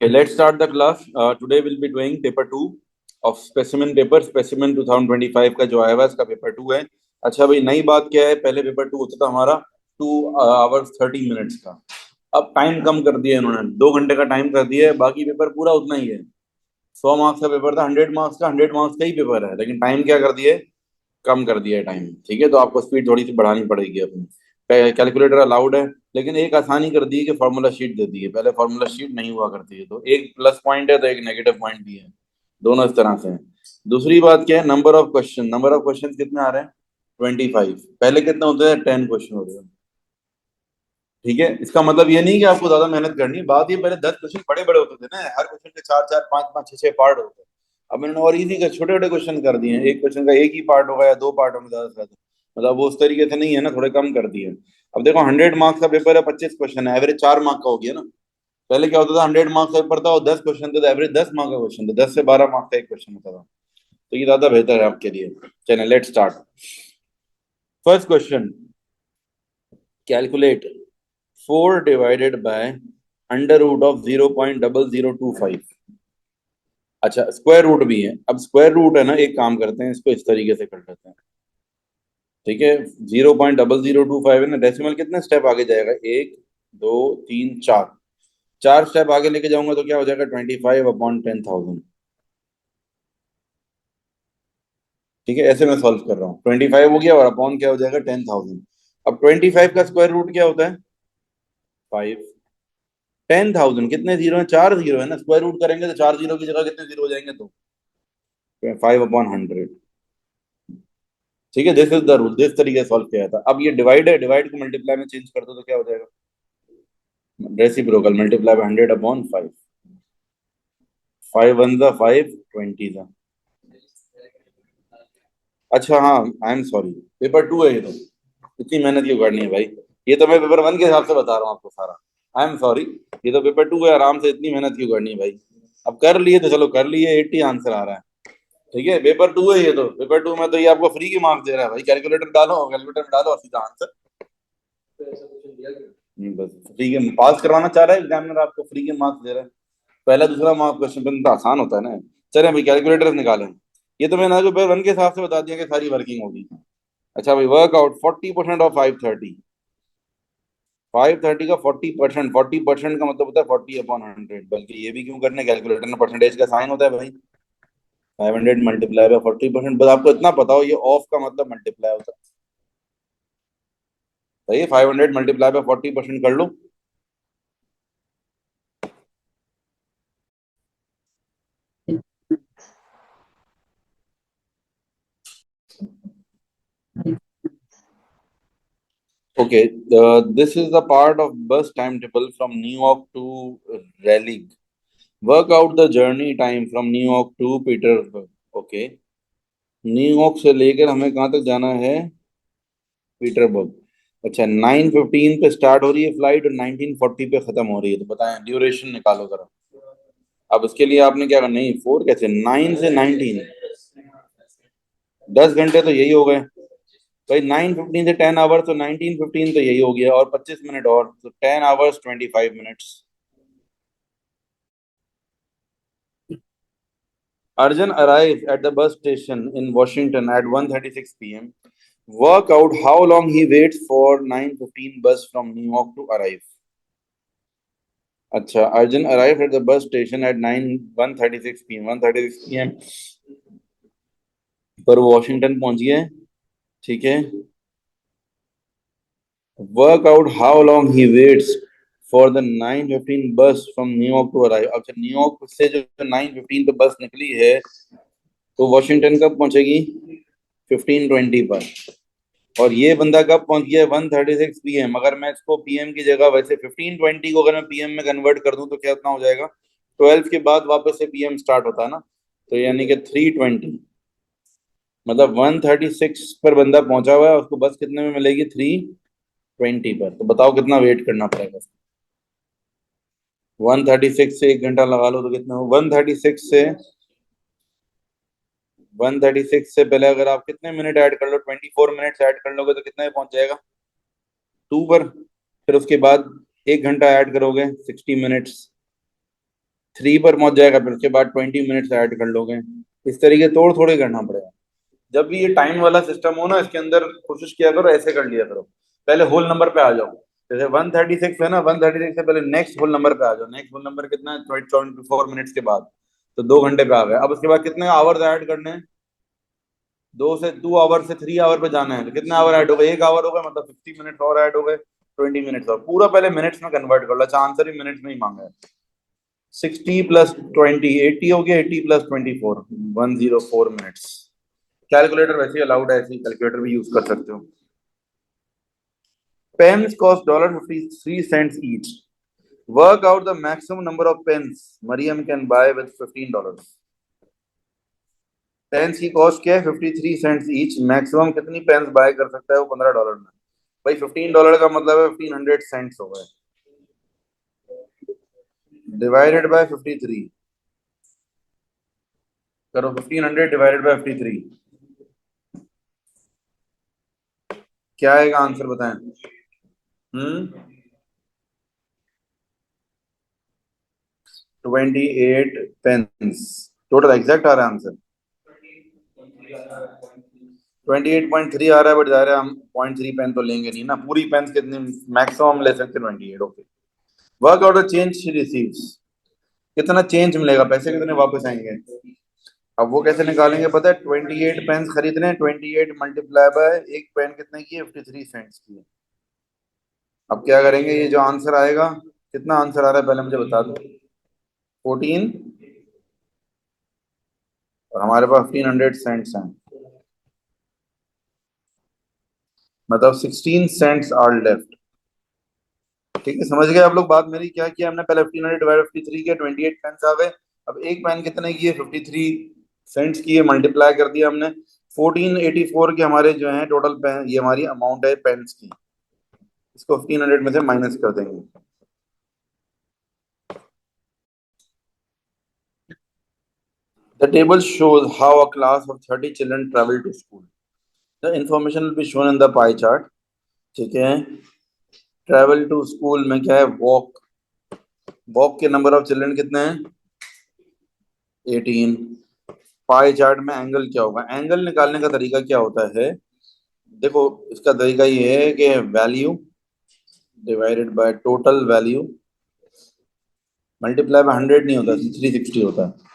Okay, let's start the class. Today we'll be doing paper 2 of specimen paper. Specimen 2025 का जो आया हुआ है इसका पेपर 2 है. अच्छा भाई, नई बात क्या है, पहले पेपर 2 होता था हमारा 2 hours 30 minutes का. अब टाइम कम कर दिया इन्होंने, 2 घंटे का टाइम कर दिया है. बाकी पेपर पूरा उतना ही है. 100 मार्क्स का पेपर था, 100 मार्क्स का, 100 मार्क्स का ही पेपर है, लेकिन टाइम क्या कर दिए, कम कर दिया है टाइम. ठीक है, तो आपको स्पीड थोड़ी सी बढ़ानी पड़ेगी अपनी. कैलकुलेटर अलाउड है, लेकिन एक आसानी कर दी है कि फार्मूला शीट दे दी है. पहले फार्मूला शीट नहीं हुआ करती है, तो एक प्लस पॉइंट है तो एक नेगेटिव पॉइंट भी है. दोनों इस तरह से हैं. दूसरी बात क्या है, number of question. Number of question कितने आ रहे हैं? 25. पहले कितने होते हैं? 10 क्वेश्चन होते हैं. ठीक है, इसका मतलब ये नहीं कि आपको ज्यादा मेहनत करनी है. बात ये, पहले 10 क्वेश्चन बड़े बड़े होते थे ना, हर क्वेश्चन के चार चार पांच पांच छह छह पार्ट होते हैं. अब इन्होंने और इजी कर छोटे छोटे क्वेश्चन कर दिए हैं. एक क्वेश्चन का एक ही पार्ट होगा या 2 पार्ट होंगे ज्यादा से ज्यादा. मतलब वो उस तरीके से नहीं है ना, थोड़े कम कर दिए. अब देखो, 100 मार्क्स का पेपर है, 25 क्वेश्चन है, एवरेज 4 मार्क का हो गया ना. पहले क्या होता था, 100 मार्क्स का पेपर था और 10 क्वेश्चन थे, तो एवरेज 10 मार्क का क्वेश्चन था. 10 से 12 मार्क्स का एक क्वेश्चन होता था. तो ये ज्यादा बेहतर है आपके लिए. चलिए let start. First question, calculate 4 divided by under root of 0.0025. अच्छा, स्क्वायर रूट भी है. अब स्क्वायर रूट है ना, एक काम करते हैं, इसको इस तरीके से कर लेते हैं. ठीक है, 0.0025 है ना, डेसिमल कितने स्टेप आगे जाएगा? 1 2 3 4. 4 स्टेप आगे लेके जाऊंगा तो क्या हो जाएगा? 25/10,000. ठीक है, ऐसे मैं सॉल्व कर रहा हूँ. 25 हो गया और अपॉन क्या हो जाएगा? 10,000. अब 25 का स्क्वायर रूट क्या होता है? 5. 10,000 कितने जीरो है? 4 जीरो है ना. स्क्वायर रूट करेंगे तो 4 जीरो की जगह कितने जीरो हो जाएंगे? तो 5/100. ठीक है, this is the rule. This तरीके से सॉल्व किया था. अब ये डिवाइड है, डिवाइड को मल्टीप्लाई में चेंज कर दो तो क्या हो जाएगा? Reciprocal multiply by 100/5. 5 वन ज़ा 5, 20 ज़ा. अच्छा हाँ, आई एम सॉरी, पेपर 2 है ये तो. इतनी मेहनत क्यों करनी है भाई? ये तो मैं पेपर 1 के हिसाब से बता रहा हूँ आपको सारा. आई एम सॉरी, ये तो पेपर 2 है, आराम से. इतनी मेहनत क्यों करनी है भाई? अब कर लिए तो चलो कर लिए, 80 आंसर आ रहा है. ठीक है, पेपर 2 है ये तो. पेपर 2 में तो ये आपको फ्री के मार्क्स दे रहा है भाई. कैलकुलेटर डालो, कैलकुलेटर में डालो और सीधा आंसर. बस फ्री के पास करवाना चाह रहा है एग्जामिनर, आपको फ्री के मार्क्स दे रहा है. पहला दूसरा मार्क क्वेश्चन पेन तो आसान होता है ना. चले भाई, कैलकुलेटर निकालें. ये तो मैंने जो पेपर 1 के हिसाब से बता दिया कि सारी वर्किंग होगी. अच्छा भाई, वर्क आउट 40% ऑफ 530. 530 का 40%, 40% का मतलब होता है 40/100. बल्कि ये भी क्यों करने, कैलकुलेटर में परसेंटेज का साइन होता है भाई. 500 मल्टीप्लाई बाय 40%. बस आपको इतना पता हो, ये ऑफ का मतलब मल्टीप्लाई होता है. सही है, 500 मल्टीप्लाई बाय 40% कर लो. Okay, this is the part of bus timetable from New York to Raleigh. Work out the journey time from New York to Petersburg. Okay, New York से लेकर हमें कहाँ तक जाना है? पीटरबर्ग. अच्छा, 9:15 पे स्टार्ट हो रही है फ्लाइट और 19:40 पे खत्म हो रही है. तो बताएं, ड्यूरेशन निकालो जरा. अब इसके लिए आपने क्या करना? नहीं, 4 कैसे? 9 से 19, 10 घंटे तो यही हो गए भाई. 9:15 से 10 आवर्स तो 19:15 तो यही हो गया, और 25 मिनट और, तो 10 hours 25 minutes. Arjun arrives at the bus station in Washington at 1:36 p.m. Work out how long he waits for 9:15 bus from New York to arrive. अच्छा, Arjun arrived at the bus station at 1:36 p.m. 1:36 p.m. पर वो Washington पहुंच गया है. ठीक है, work out how long he waits for the 9:15 बस from New York to arrive. अच्छा, न्यूयॉर्क से जो 9:15 पे बस निकली है, तो वॉशिंगटन कब पहुंचेगी? 15:20 पर. और ये बंदा कब पहुंच गया? 1:36 p.m. अगर मैं इसको पीएम की जगह, वैसे 15:20 को अगर मैं पीएम में कन्वर्ट कर दूं तो क्या उतना हो जाएगा? 12 के बाद वापस से पीएम स्टार्ट होता है ना, तो यानी कि 3:20. मतलब 1:36 पर बंदा पहुंचा हुआ है, उसको बस कितने में मिलेगी? 3:20 पर. तो बताओ कितना वेट करना पड़ेगा? 1:36 से 1 घंटा लगा लो तो कितना हो? 1:36 से पहले अगर आप कितने मिनट ऐड कर लो, 24 मिनट्स ऐड कर लोगे तो कितने में पहुंच जाएगा? 2 पर. फिर उसके बाद 1 घंटा ऐड करोगे, 60 मिनट्स. 3 पर पहुंच जाएगा, फिर उसके बाद 20 मिनट्स ऐड कर लोगे। इस तरीके तोड़ थोड़े करना पड़ेगा। जब भी ये टाइम वाला सिस्टम हो ना, इसके अंदर कोशिश किया करो ऐसे कर लिया करो। पहले होल नंबर पे आ जाओ। जैसे 136 है ना, 136 से पहले नेक्स्ट होल नंबर पे आ जाओ। नेक्स्ट होल नंबर कितना है? 24 मिनट्स के बाद। तो 2 घंटे पे आ गए। अब उसके बाद कितने आवर्स ऐड करने हैं? 2 आवर से 3 आवर पे जाना है, तो कितने आवर ऐड हो गए? 1 आवर हो गए, मतलब 50 मिनट्स और ऐड हो गए। 20 मिनट्स और पूरा पहले मिनट्स में कन्वर्ट कर लो। अच्छा, आंसर भी मिनट्स में ही मांगा है। 60 + 20 80 हो गया। 80 + 24 104 मिनट्स। कैलकुलेटर वैसे ही अलाउड है, ऐसे ही कैलकुलेटर भी यूज कर सकते हो। Pens cost $53 each. Work out the maximum number of pens Mariam can buy with $15. Pens की कॉस्ट क्या है? $53 ईच। मैक्सिमम कितनी पेन्स बाय कर सकता है वो? $15 में। भाई $15 का मतलब है 1500 सेंट्स हो गए, डिवाइडेड बाय 53। करो 1500 डिवाइडेड बाय 53। क्या आएगा आंसर बताएं? 28 पेन्स टोटल एग्जैक्ट आ रहा है आंसर। 28.3 आ रहा है, बट जा रहा है हम 0.3 पेन तो लेंगे नहीं ना। पूरी पेन कितनी मैक्सिमम ले सकते हैं? 28। Okay. Work out the change she receives. कितना चेंज मिलेगा? पैसे कितने वापस आएंगे? अब वो कैसे निकालेंगे पता है? 28 पेन खरीदने हैं, 28 मल्टीप्लाई बाय एक पेन कितने की है? 53 सेंट्स की है। अब क्या करेंगे? ये जो आंसर आएगा, कितना आंसर आ रहा है पहले मुझे बता दो। 14। और हमारे पास 1500 सेंट्स हैं, मतलब 16 सेंट्स आर लेफ्ट। ठीक है, समझ गए आप लोग बात मेरी? क्या किया हमने? पहले 1500/53 किया, 28 पेन आ गए। अब एक पेन कितने की है? 53 सेंट्स की है, मल्टीप्लाई कर दिया हमने। 1484 के हमारे जो है टोटल पेन, ये हमारी अमाउंट है पेन्स की। इसको 1500 में से माइनस कर देंगे। The table shows how a class of 30 children travel to school. The information will be shown in the pie chart. ठीक है। ट्रेवल टू स्कूल में क्या है? वॉक। वॉक के नंबर ऑफ चिल्ड्रन कितने हैं? 18। पाई चार्ट में एंगल क्या होगा? एंगल निकालने का तरीका क्या होता है? देखो, इसका तरीका ये है कि value divided by total value multiply by 100 नहीं होता, 360 होता है।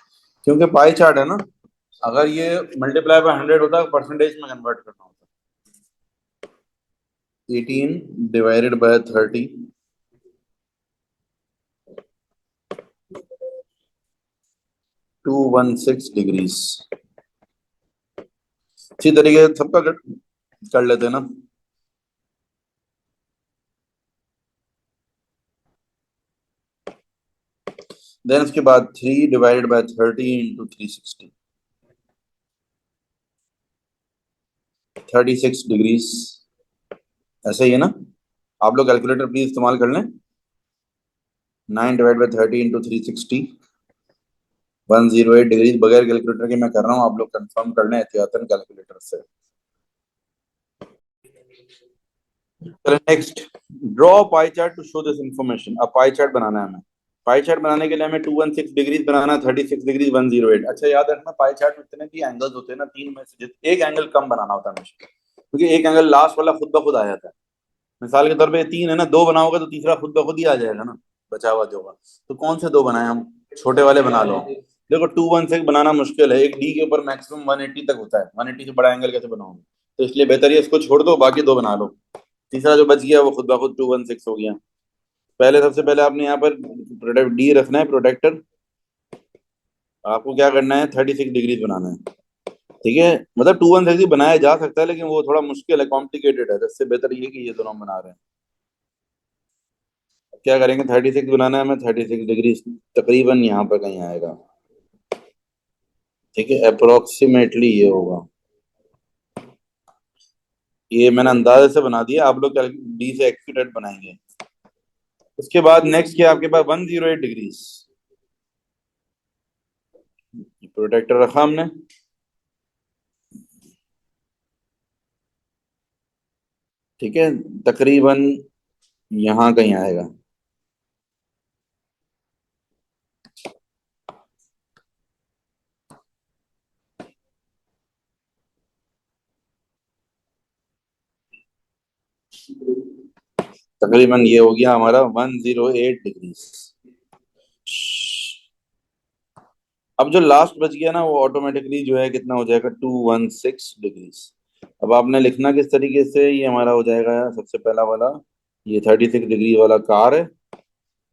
क्योंकि पाई चार्ट है ना, अगर ये मल्टीप्लाई बाय 100 होता है परसेंटेज में कन्वर्ट करना होता है। 18 डिवाइडेड बाय 30 216 डिग्रीज। इसी तरीके से सबका कर लेते हैं ना। देन उसके बाद 3 डिवाइडेड बाय 30 × 360। 36 डिग्रीज। ऐसे ही है ना? आप लोग कैलकुलेटर प्लीज इस्तेमाल कर लें। 9 डिवाइड बाय 30 × 360। 108 डिग्रीज। बगैर कैलकुलेटर के मैं कर रहा हूँ, आप लोग कंफर्म कर लें एहतियातन कैलकुलेटर से। चलो next. Draw pie chart to show this information. अब पाई चार्ट बनाना है हमें। पाई चार्ट बनाने के लिए हमें 216 डिग्रीज बनाना, 36 डिग्रीज, 108। अच्छा, याद रखना पाई चार्ट में इतने भी एंगल्स होते हैं ना, तीन में से एक एंगल कम बनाना होता है हमेशा, क्योंकि एक एंगल लास्ट वाला खुद ब खुद आ जाता है। मिसाल के तौर पे तीन है ना, दो बनाओगे तो तीसरा खुद ब खुद ही आ जाएगा ना, बचा हुआ जो होगा। तो कौन से दो बनाए हम? छोटे वाले बना लो। देखो 216 बनाना मुश्किल है, एक डी के ऊपर मैक्सिमम 180 तक होता है, 180 से बड़ा एंगल कैसे बनाओगे? तो इसलिए बेहतर है इसको छोड़ दो, बाकी दो बना लो। तीसरा जो बच गया वो खुद ब खुद 216 हो गया। पहले सबसे पहले आपने यहाँ पर प्रोडक्ट डी रखना है, प्रोटेक्टर। आपको क्या करना है? 36 डिग्रीज बनाना है। ठीक है, मतलब 216 बनाया जा सकता है, लेकिन वो थोड़ा मुश्किल है, कॉम्प्लिकेटेड है। तो इससे बेहतर ये कि ये दोनों हम बना रहे हैं। क्या करेंगे? 36 बनाना है हमें, 36 डिग्री तकरीबन यहाँ पर कहीं आएगा। ठीक है, अप्रोक्सीमेटली ये होगा। ये मैंने अंदाजे से बना दिया, आप लोग डी से एक्यूरेट बनाएंगे। उसके बाद नेक्स्ट क्या आपके पास? 108 डिग्रीज। प्रोटेक्टर रखा हमने। ठीक है, तकरीबन यहाँ कहीं आएगा। तकरीबन ये हो गया हमारा 108 डिग्रीज। अब जो लास्ट बच गया ना वो ऑटोमेटिकली जो है कितना हो जाएगा, 216 डिग्रीज। अब आपने लिखना किस तरीके से, ये हमारा हो जाएगा सबसे पहला वाला, ये 36 डिग्री वाला कार है,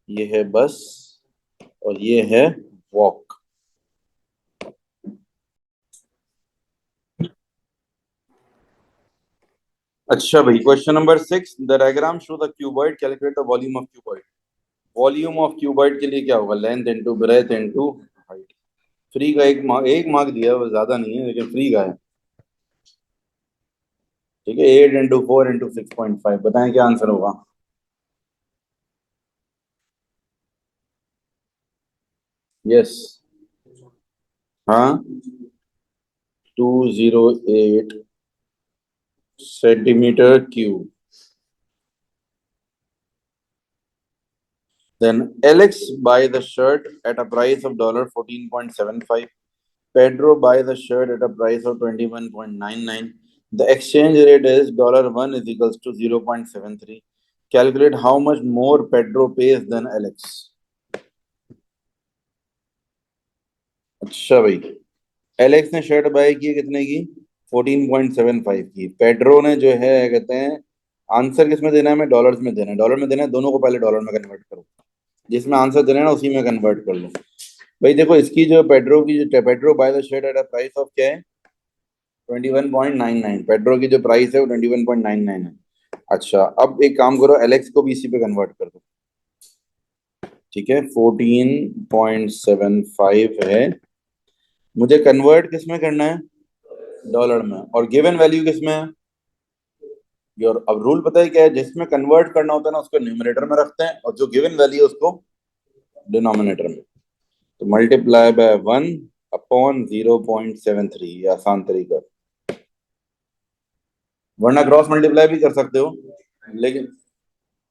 ये है बस, और ये है वॉक। अच्छा भाई, question number 6, the diagram show the cuboid, calculate the volume of cuboid. Volume of cuboid के लिए क्या होगा, length into breadth into height. Free का एक मार्क दिया है, वो ज्यादा नहीं है लेकिन फ्री का है। ठीक है, 8 इंटू 4 इंटू 6.5, बताएं क्या आंसर होगा। यस। हाँ, 208 centimetre cube. Then Alex buy the shirt at a price of $14.75. Pedro buy the shirt at a price of 21.99. The exchange rate is $1 is equals to 0.73. Calculate how much more Pedro pays than Alex. अच्छा भाई, Alex ने shirt bye की है कितने की, 14.75 की। Pedro ने जो है कहते हैं, आंसर किस में देना है, हमें डॉलर्स में देना है, डॉलर में देना है, दोनों को पहले डॉलर में कन्वर्ट करो, जिसमें आंसर देना है ना उसी में कन्वर्ट कर लो। भाई देखो, इसकी जो पेड्रो की जो Pedro by the shirt at a price of क्या है, 21.99। पेड्रो की जो प्राइस है वो 21.99 है। अच्छा, अब एक काम करो, एलेक्स को भी इसी पे कन्वर्ट कर दो। ठीक है, 14.75 है, मुझे कन्वर्ट किस में करना है, डॉलर में, और गिवन वैल्यू किस में है, योर। अब रूल पता है क्या है, जिसमें कन्वर्ट करना होता है ना उसको न्यूमरेटर में रखते हैं, और जो गिवन वैल्यू है उसको डिनोमिनेटर में। तो मल्टीप्लाई बाय 1/0.73, ये आसान तरीका। वरना क्रॉस मल्टीप्लाई भी कर सकते हो, लेकिन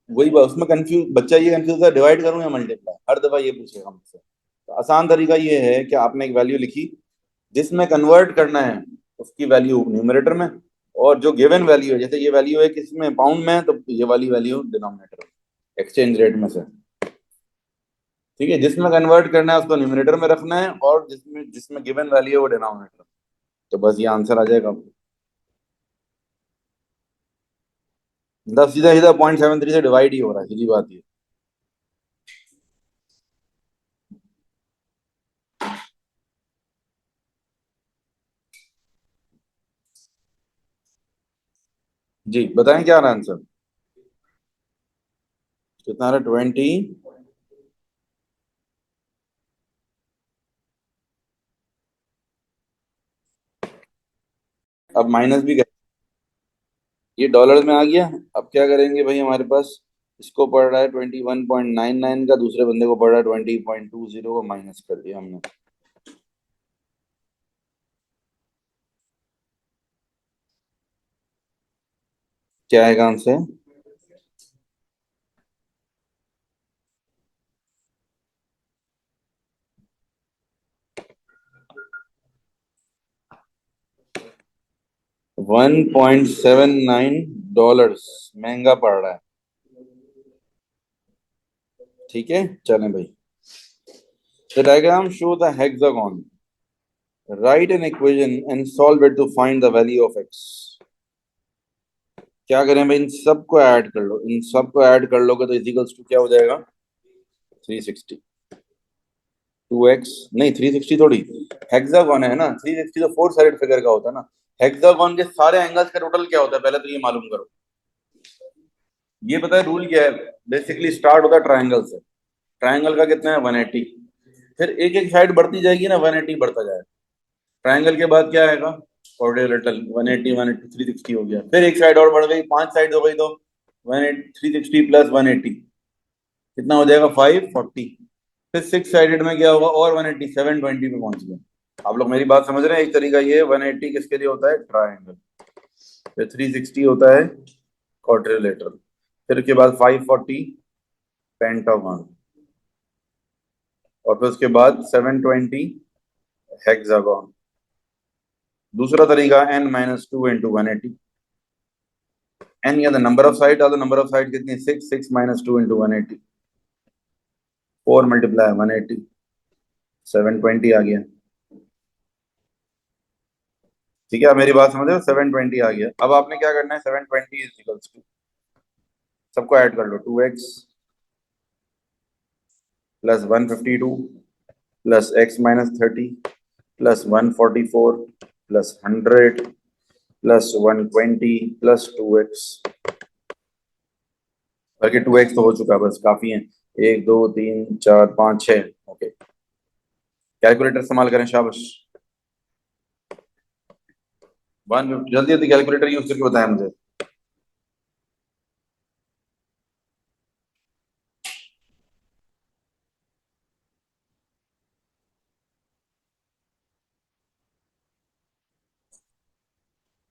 वही बात, उसमें कंफ्यूज बच्चा ये कंफ्यूज है, डिवाइड करूं या मल्टीप्लाई, हर दफा ये पूछेगा मुझसे। तो आसान तरीका ये है कि आपने एक वैल्यू लिखी, जिसमें कन्वर्ट करना है उसकी वैल्यू न्यूमरेटर में, और जो गिवन वैल्यू है, जैसे ये वैल्यू है किसमें, पाउंड में है, तो ये वाली वैल्यू डिनोमिनेटर में, एक्सचेंज रेट में से। ठीक है, जिसमें कन्वर्ट करना है उसको न्यूमरेटर में रखना है, और जिसमें जिसमें गिवन वैल्यू है वो डिनोमिनेटर। तो बस ये आंसर आ जाएगा। 10 सीधा सीधा 0.73 से डिवाइड ही हो रहा है, सीधी बात ये। जी बताएं क्या रहा आंसर, कितना रहा, 20। अब माइनस भी कर, ये डॉलर में आ गया। अब क्या करेंगे भाई, हमारे पास इसको पड़ रहा है 21.99 का, दूसरे बंदे को पड़ रहा है 20.20 को, माइनस कर दिया हमने। क्या आएगा आंसर, 1.79 डॉलर्स महंगा पड़ रहा है। ठीक है, चलें भाई। The diagram show the hexagon, write an equation and solve it to find the value of x. क्या करें भाई, इन सबको ऐड कर लो, इन सबको ऐड कर लोगे तो इजिकल्स टू क्या हो जाएगा, 360। 2x नहीं, 360 थोड़ी, हेक्सागोन है ना, 360 तो 4 साइड फिगर का होता है ना। हेक्सागोन के सारे एंगल्स का टोटल क्या होता है, पहले तो ये मालूम करो। ये पता है रूल क्या है, बेसिकली स्टार्ट होता है ट्राइंगल से, ट्राइंगल का कितना है 180, फिर एक एक साइड बढ़ती जाएगी ना, 180 बढ़ता जाएगा। ट्राइंगल के बाद क्या आएगा, क्वाड्रिलेटरल, 180 180 360 हो गया, फिर एक साइड और बढ़ गई, 5 साइड हो गई तो 180 360 प्लस 180 कितना हो जाएगा, 540। फिर 6 साइडेड में क्या होगा, और 180 720 पे पहुंच गया। आप लोग मेरी बात समझ रहे हैं, एक तरीका ये है, 180 किसके लिए होता है, ट्राइंगल, फिर 360 होता है क्वाड्रिलेटरल, फिर के बाद 540 पेंटागन, और फिर उसके बाद 720 हेक्सागन। दूसरा तरीका n-2 इंटू 180। एन या द नंबर ऑफ साइड, और द नंबर ऑफ साइड कितनी, 6, 6 - 2 × 180, 4 × 180, 720 आ गया। ठीक है, आप मेरी बात समझ रहे हो, 720 आ गया। अब आपने क्या करना है, 720 इज इक्वल्स टू, सबको ऐड कर लो, 2x plus 152 plus x - 30 plus 144 plus 100 plus 120 plus 2x। बल्कि 2x तो हो चुका है, बस काफी है। 1 2 3 4 5 6। ओके, कैलकुलेटर इस्तेमाल करें, शाबाश। 150, जल्दी जल्दी कैलकुलेटर यूज करके बताएं मुझे।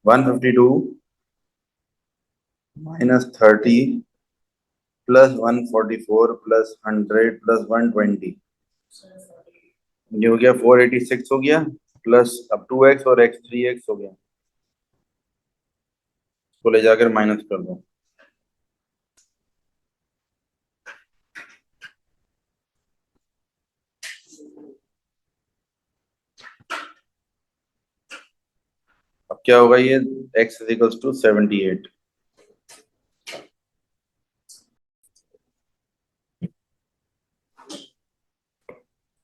152 - 30 प्लस 144 प्लस 100 प्लस 120, ये हो गया 486 हो गया, प्लस अब 2x और x 3x हो गया, इसको ले जाकर माइनस कर दो। अब क्या होगा, ये x = 78।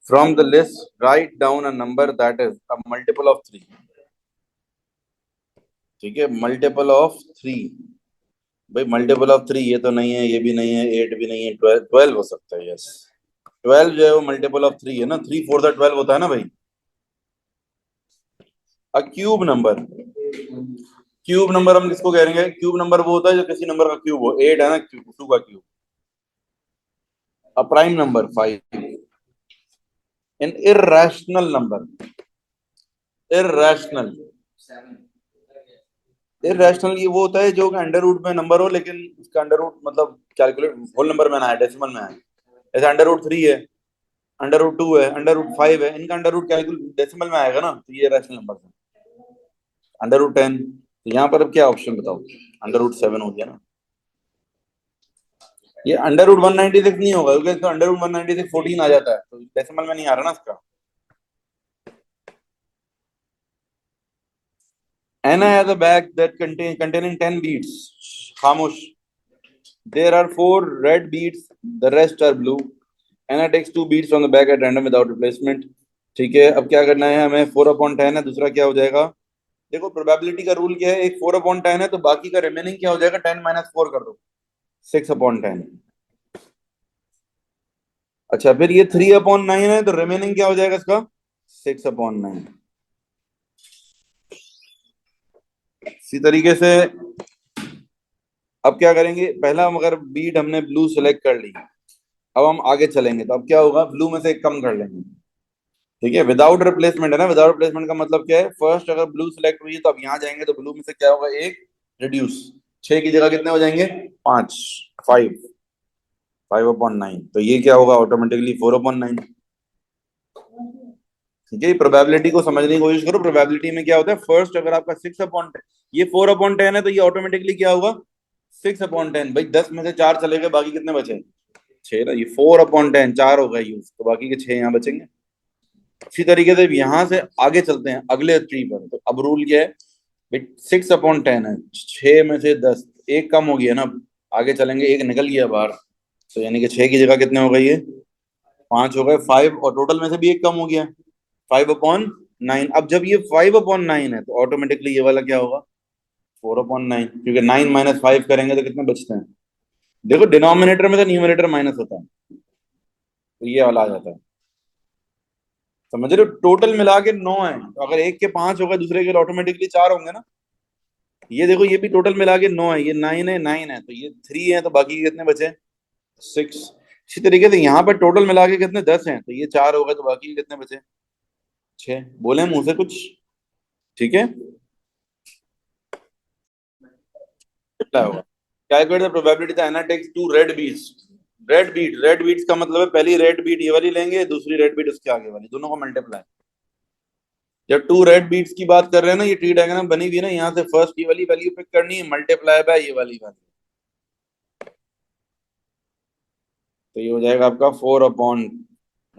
From the list write down a number that is a multiple of 3। ठीक है, मल्टीपल ऑफ 3। भाई मल्टीपल ऑफ 3 ये तो नहीं है, ये भी नहीं है, 8 भी नहीं है, 12, 12 हो सकता है, यस। 12 जो है वो मल्टीपल ऑफ 3 है ना, 3 4 12 होता है ना भाई। अ क्यूब नंबर, क्यूब नंबर हम किसको कह रहे हैं, क्यूब नंबर वो होता है जो किसी नंबर का क्यूब हो। 8 है ना, क्यूब 2 का cube. A prime number 5, N irrational number, irrational. Irrational ये वो होता है जो अंडर रूट में नंबर हो, लेकिन उसका अंडर रूट मतलब कैलकुलेट होल नंबर में ना है, डेसिमल में है। जैसे अंडर रूट 3 है, अंडर रूट 2 है, अंडर रूट 5 है, इनका अंडर रूट कैलकुलेट डेसिमल में आएगा ना, तो ये रैशनल नंबर है। अंडर रूट 10, तो यहाँ पर अब क्या ऑप्शन बताओ, अंडर रूट 7 हो गया ना। ये अंडर रूट 196 नहीं होगा, क्योंकि तो अंडर रूट 196 14 आ जाता है, तो डेसिमल में नहीं आ रहा ना इसका। Anna has a bag that containing 10 beads. खामोश। There are 4 red beads, the rest are blue. Anna takes 2 beads from the bag at random without replacement. ठीक है, अब क्या करना है हमें, 4/10 है, दूसरा क्या हो जाएगा। देखो प्रोबेबिलिटी का रूल क्या है, एक 4/10 है तो बाकी का रिमेनिंग क्या हो जाएगा, 10 - 4 कर दो, 6/10। अच्छा, फिर ये 3/9 है तो रिमेनिंग क्या हो जाएगा इसका, 6/9। इसी तरीके से अब क्या करेंगे, पहला हम अगर बीट हमने ब्लू सेलेक्ट कर ली, अब हम आगे चलेंगे तो अब क्या होगा, ब्लू में से एक कम कर लेंगे। ठीक है, विदाउट रिप्लेसमेंट है ना, विदाउट रिप्लेसमेंट का मतलब क्या है, फर्स्ट अगर ब्लू सिलेक्ट हुई है तो अब यहाँ जाएंगे तो ब्लू में से क्या होगा, एक रिड्यूस, 6 की जगह कितने हो जाएंगे, 5, 5, 5/9, तो ये क्या होगा ऑटोमेटिकली 4/9। ठीक है, प्रोबेबिलिटी को समझने की कोशिश करो। प्रोबेबिलिटी में क्या होता है, फर्स्ट अगर आपका 6/10, ये 4/10 है तो ये ऑटोमेटिकली क्या होगा, 6/10। भाई 10 में से 4 चले गए, बाकी कितने बचे, 6 ना, ये 4/10, 4 हो गए यूज, तो बाकी के 6 यहाँ बचेंगे। इसी तरीके से यहां से आगे चलते हैं अगले ट्री पर, तो अब रूल क्या है, भाई 6/10 है, 6 में से 10, एक कम हो गया ना, आगे चलेंगे, एक निकल गया बाहर, तो यानी कि 6 की जगह कितने हो गए, ये 5 हो गए, 5, और टोटल में से भी एक कम हो गया, 5/9। अब जब ये 5/9 है तो ऑटोमेटिकली ये वाला क्या होगा, 4/9, क्योंकि 9 - 5 करेंगे तो कितने बचते हैं। देखो डिनोमिनेटर में तो न्यूमरेटर माइनस होता है, तो ये वाला आ जाता है। समझ रहे हो, टोटल मिला के 9 है, तो अगर एक के 5 होगा, दूसरे के ऑटोमेटिकली 4 होंगे ना। ये देखो, ये भी टोटल मिला के 9 है, ये 9 है, 9 है, तो ये 3 है, तो बाकी के कितने बचे, 6। इसी तरीके से यहाँ पर टोटल मिला के कितने, 10 हैं, तो ये 4 हो गए, तो बाकी के कितने बचे, 6। बोले मुंह से कुछ। ठीक है, कितना होगा, calculate the probability that Anna takes 2 red beads. Red beads का मतलब है पहली रेड बीट ये वाली लेंगे, दूसरी रेड बीट उसके आगे वाली, दोनों को मल्टीप्लाई। जब टू रेड बीट्स की बात कर रहे हैं ना, ये ट्री डायग्राम बनी हुई है ना, यहाँ से फर्स्ट ये वाली वैल्यू पिक करनी है, मल्टीप्लाई बाय ये वाली वैल्यू, तो ये हो जाएगा आपका 4 अपॉन,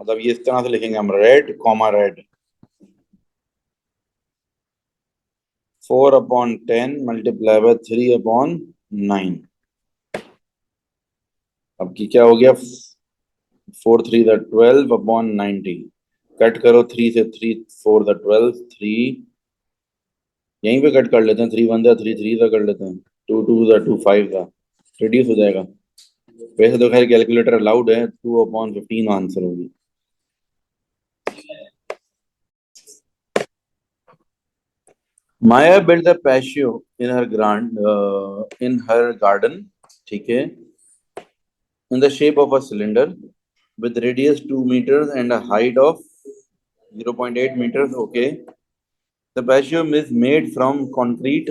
मतलब ये इस तरह से लिखेंगे हम, red comma red, 4/10 multiply by 3/9। अब की क्या हो गया, 4 3 12/90, कट करो 3 से 3 4 12, 3 यहीं पे कट कर लेते हैं, 3 1 3 3 कर लेते हैं, 2 2 5 रिड्यूस हो जाएगा। वैसे तो खैर कैलकुलेटर अलाउड है, 2/15 आंसर होगी। Maya build the patio in her garden, ठीक है, in the shape of a cylinder with radius 2 meters and a height of 0.8 meters. Okay. The basium is made from concrete.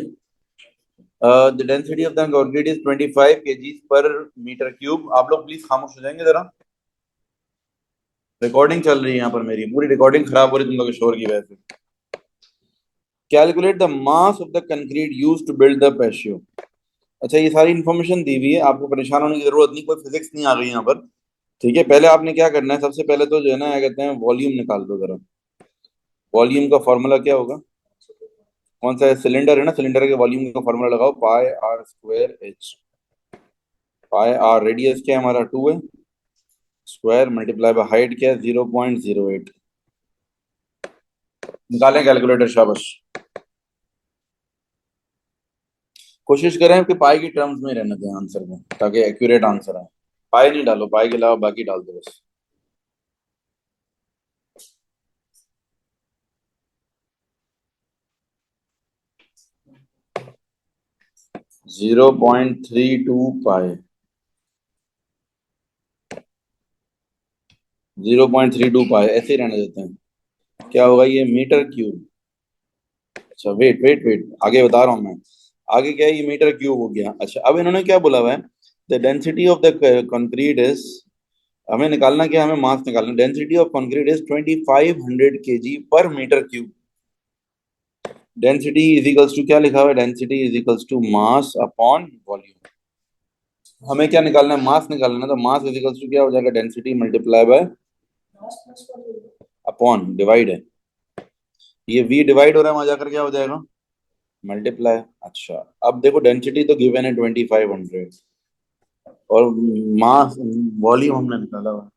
The density of the concrete is 25 kgs per meter cube. आप लोग please खामोश हो जाएंगे जरा, recording चल रही है यहाँ पर, मेरी पूरी रिकॉर्डिंग खराब हो रही है तुम लोग के शोर की वजह से। Calculate the mass of the concrete use to build the patio. अच्छा, ये सारी इन्फॉर्मेशन दी हुई है, आपको परेशान होने की जरूरत नहीं, कोई फिजिक्स नहीं आ गई यहाँ पर, ठीक है। पहले आपने क्या करना है, सबसे पहले तो जो है ना, क्या कहते हैं, वॉल्यूम निकाल दो जरा। वॉल्यूम का फॉर्मूला क्या होगा, कौन सा सिलेंडर है ना, सिलेंडर के वॉल्यूम का फॉर्मूला लगाओ, pi r square h. Pi r radius क्या है हमारा, 2 है, स्क्वायर मल्टीप्लाई बाय हाइट क्या है, 0.08। निकालें कैलकुलेटर, शाबाश। कोशिश करें कि पाई की टर्म्स में रहने दें आंसर में, ताकि एक्यूरेट आंसर आए। पाई नहीं डालो, पाई के अलावा बाकी डाल दो बस। 0.32 पाई, 0.32 पाई ऐसे ही रहने देते हैं। क्या होगा ये, मीटर क्यूब। अच्छा वेट वेट वेट, आगे बता रहा हूँ मैं। आगे क्या है, ये मीटर क्यूब हो गया। अच्छा, अब इन्होंने क्या बोला हुआ है, the density of the concrete is, हमें निकालना क्या, हमें मास निकालना। Density of concrete is 2500 KG per metre cube. Density is equals to, क्या लिखा हुआ है, density is equals to mass upon volume. हमें क्या निकालना है, मास निकालना है, तो मास इज इक्वल्स टू क्या हो जाएगा, density multiply by upon, divide है, ये v डिवाइड हो रहा है, वहां जाकर क्या हो जाएगा, मल्टीप्लाई। अच्छा, अब देखो डेंसिटी तो गिवन है 2500, और मास, वॉल्यूम हमने निकाला हुआ है।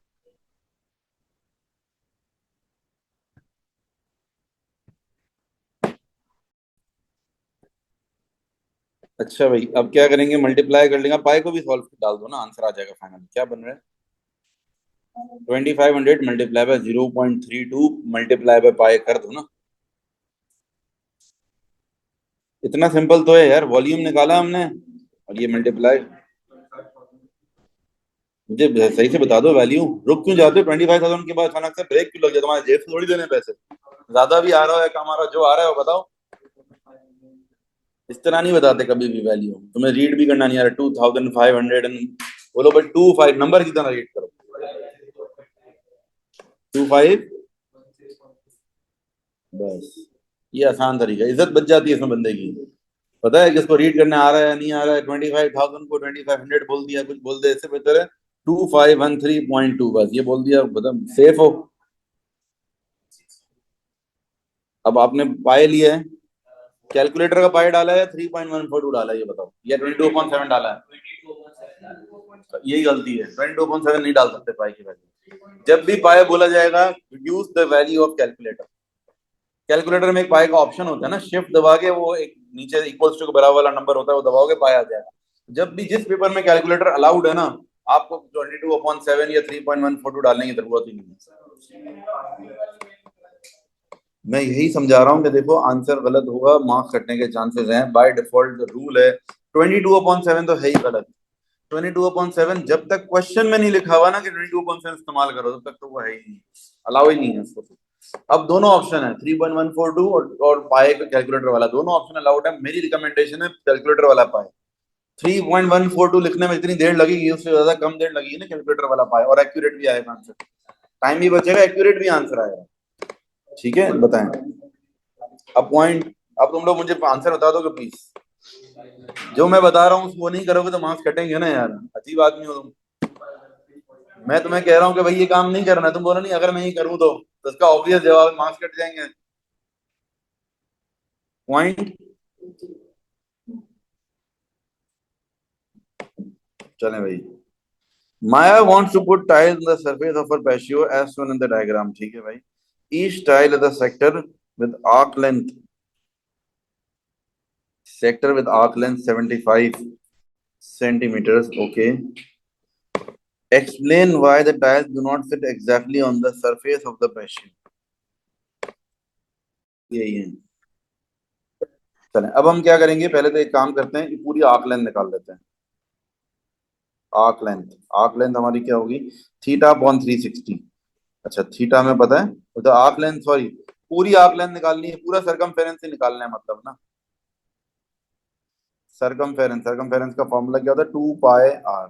अच्छा भाई, अब क्या करेंगे, मल्टीप्लाई कर लेंगे, पाई को भी सॉल्व डाल दो ना, आंसर आ जाएगा फाइनल। क्या बन रहा है, 2500 multiply by 0.32 multiply by pi कर दो ना। इतना सिंपल तो है यार, वॉल्यूम निकाला हमने और ये मल्टीप्लाई। मुझे सही से बता दो वैल्यू, रुक क्यों जाते हो 25,000 के बाद अचानक से ब्रेक क्यों लग जाए, तुम्हारे जेब से थोड़ी देने पैसे, ज्यादा भी आ रहा है कम आ रहा है, जो आ रहा है वो बताओ। इस तरह नहीं बताते कभी भी वैल्यू, तुम्हें रीड भी करना नहीं आ रहा, 2500 एंड बोलो भाई, 25 नंबर की तरह रीड करो, 25, बस। ये आसान तरीका है, इज्जत बच जाती है इसमें बंदे की। पता है किसको रीड करने आ रहा है नहीं आ रहा है, 25,000 को 2500 बोल दिया, कुछ बोल दे, इससे बेहतर है 2513.2, बस ये बोल दिया, बता सेफ हो। अब आपने पाए लिया है, कैलकुलेटर का पाए डाला है, 3.142 डाला है, ये बताओ, या 22.7 डाला है, यही गलती है, 22.7 नहीं डाल सकते पाए की वैल्यू। जब भी पाए बोला जाएगा, use the value of calculator. Calculator में एक पाए का ऑप्शन होता है ना, शिफ्ट दबा के वो एक नीचे इक्वल्स टू के बराबर वाला नंबर होता है, वो दबाओगे पाए आ जाएगा। जब भी जिस पेपर में कैलकुलेटर अलाउड है ना, आपको 22/7 या 3.142 डालने की जरूरत ही नहीं है। मैं यही समझा रहा हूँ कि देखो, आंसर गलत होगा, मार्क्स कटने के चांसेस हैं, बाय डिफॉल्ट रूल है। 22/7 तो है ही गलत। 22/7 जब तक क्वेश्चन में नहीं लिखा हुआ ना कि 22/7 इस्तेमाल करो, तब तक तो वो है ही नहीं, अलाउ ही नहीं है उसको। अब दोनों ऑप्शन है, 3.142 और पाए का कैलकुलेटर वाला, दोनों ऑप्शन अलाउड है। मेरी रिकमेंडेशन है कैलकुलेटर वाला पाए। 3.142 लिखने में जितनी देर लगेगी, उससे ज्यादा कम देर लगेगी ना कैलकुलेटर वाला पाए, और एक्यूरेट भी आएगा आंसर, टाइम भी बचेगा, एक्यूरेट भी आंसर आएगा। ठीक है, बताएं। अब पॉइंट, अब तुम लोग मुझे आंसर बता दोगे प्लीज। जो मैं बता रहा हूँ वो नहीं करोगे तो मार्क्स कटेंगे ना यार, अजीब आदमी हो तुम। मैं तुम्हें कह रहा हूँ कि भाई ये काम नहीं करना, तुम बोलो नहीं अगर मैं ही करूँ तो इसका ऑब्वियस जवाब मार्क्स कट जाएंगे। पॉइंट। चले भाई। Maya wants to put tiles on the surface of her patio as shown in the diagram. ठीक है भाई। Each tile is a with arc length sector with arc length 75 centimeters. Okay. Explain why the tiles do not fit exactly on the surface of the patio. यही है। चलें अब हम क्या करेंगे, पहले तो एक काम करते हैं कि पूरी आर्क लेंथ निकाल लेते हैं। आर्क लेंथ, आर्क लेंथ हमारी क्या होगी, थीटा अपॉन 360। अच्छा थीटा में पता है, तो आर्क लेंथ सॉरी पूरी आर्क लेंथ निकालनी है, पूरा सरकमफेरेंस ही निकालना है मतलब ना। सरकमफेरेंस, सरकमफेरेंस का फॉर्मूला क्या होता है, 2 पाई आर।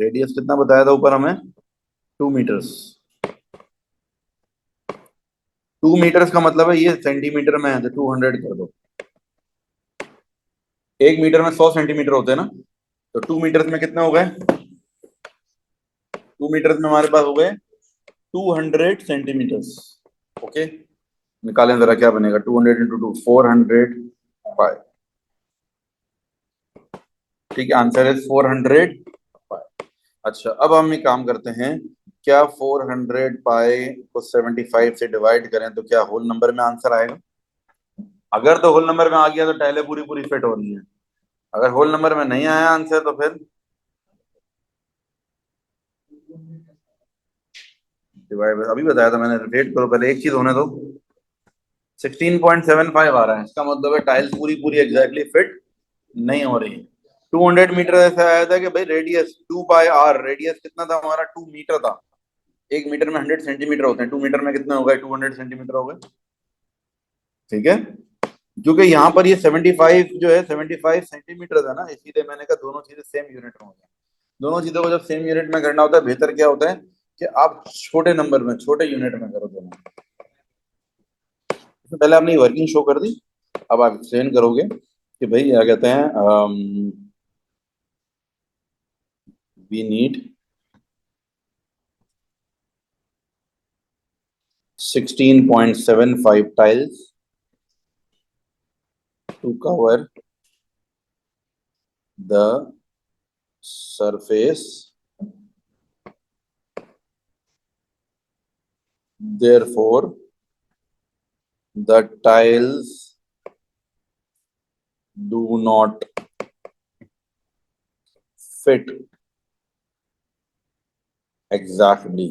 रेडियस कितना बताया था ऊपर हमें, 2 मीटर्स। 2 मीटर्स का मतलब है ये सेंटीमीटर में है तो 200 कर दो। 1 मीटर में 100 सेंटीमीटर होते हैं ना, तो 2 मीटर्स में कितने हो गए, 2 मीटर्स में हमारे पास हो गए 200 सेंटीमीटर्स। ओके, निकालें जरा क्या बनेगा, 200 × 2 400 पाई। ठीक है, आंसर है 400 पाई। अच्छा अब हम एक काम करते हैं, क्या 400 पाई को 75 से डिवाइड करें तो क्या होल नंबर में आंसर आएगा। अगर तो होल नंबर में आ गया तो टाइलें पूरी पूरी फिट हो रही है, अगर होल नंबर में नहीं आया आंसर तो फिर डिवाइड, अभी बताया था मैंने, रिपीट करो पहले, एक चीज होने दो। 16.75 आ रहा है, इसका मतलब है टाइल्स पूरी पूरी एग्जैक्टली फिट नहीं हो रही। 200 मीटर ऐसा आया था कि भाई रेडियस 2 पाई आर, रेडियस कितना था हमारा, 2 मीटर था। 1 मीटर में 100 सेंटीमीटर होते हैं, 2 मीटर में कितने हो गए, 200 सेंटीमीटर हो गए। ठीक है, क्योंकि यहाँ पर ये 75 जो है 75 सेंटीमीटर है ना, इसीलिए मैंने कहा दोनों चीजें सेम यूनिट में हो गई। दोनों चीजों को जब सेम यूनिट में करना होता है, बेहतर क्या होता है कि आप छोटे नंबर में छोटे यूनिट में करो दोनों। इसमें पहले आपने वर्किंग शो कर दी, अब आप एक्सप्लेन करोगे कि भाई क्या कहते हैं, we need 16.75 tiles to cover the surface, therefore the tiles do not fit exactly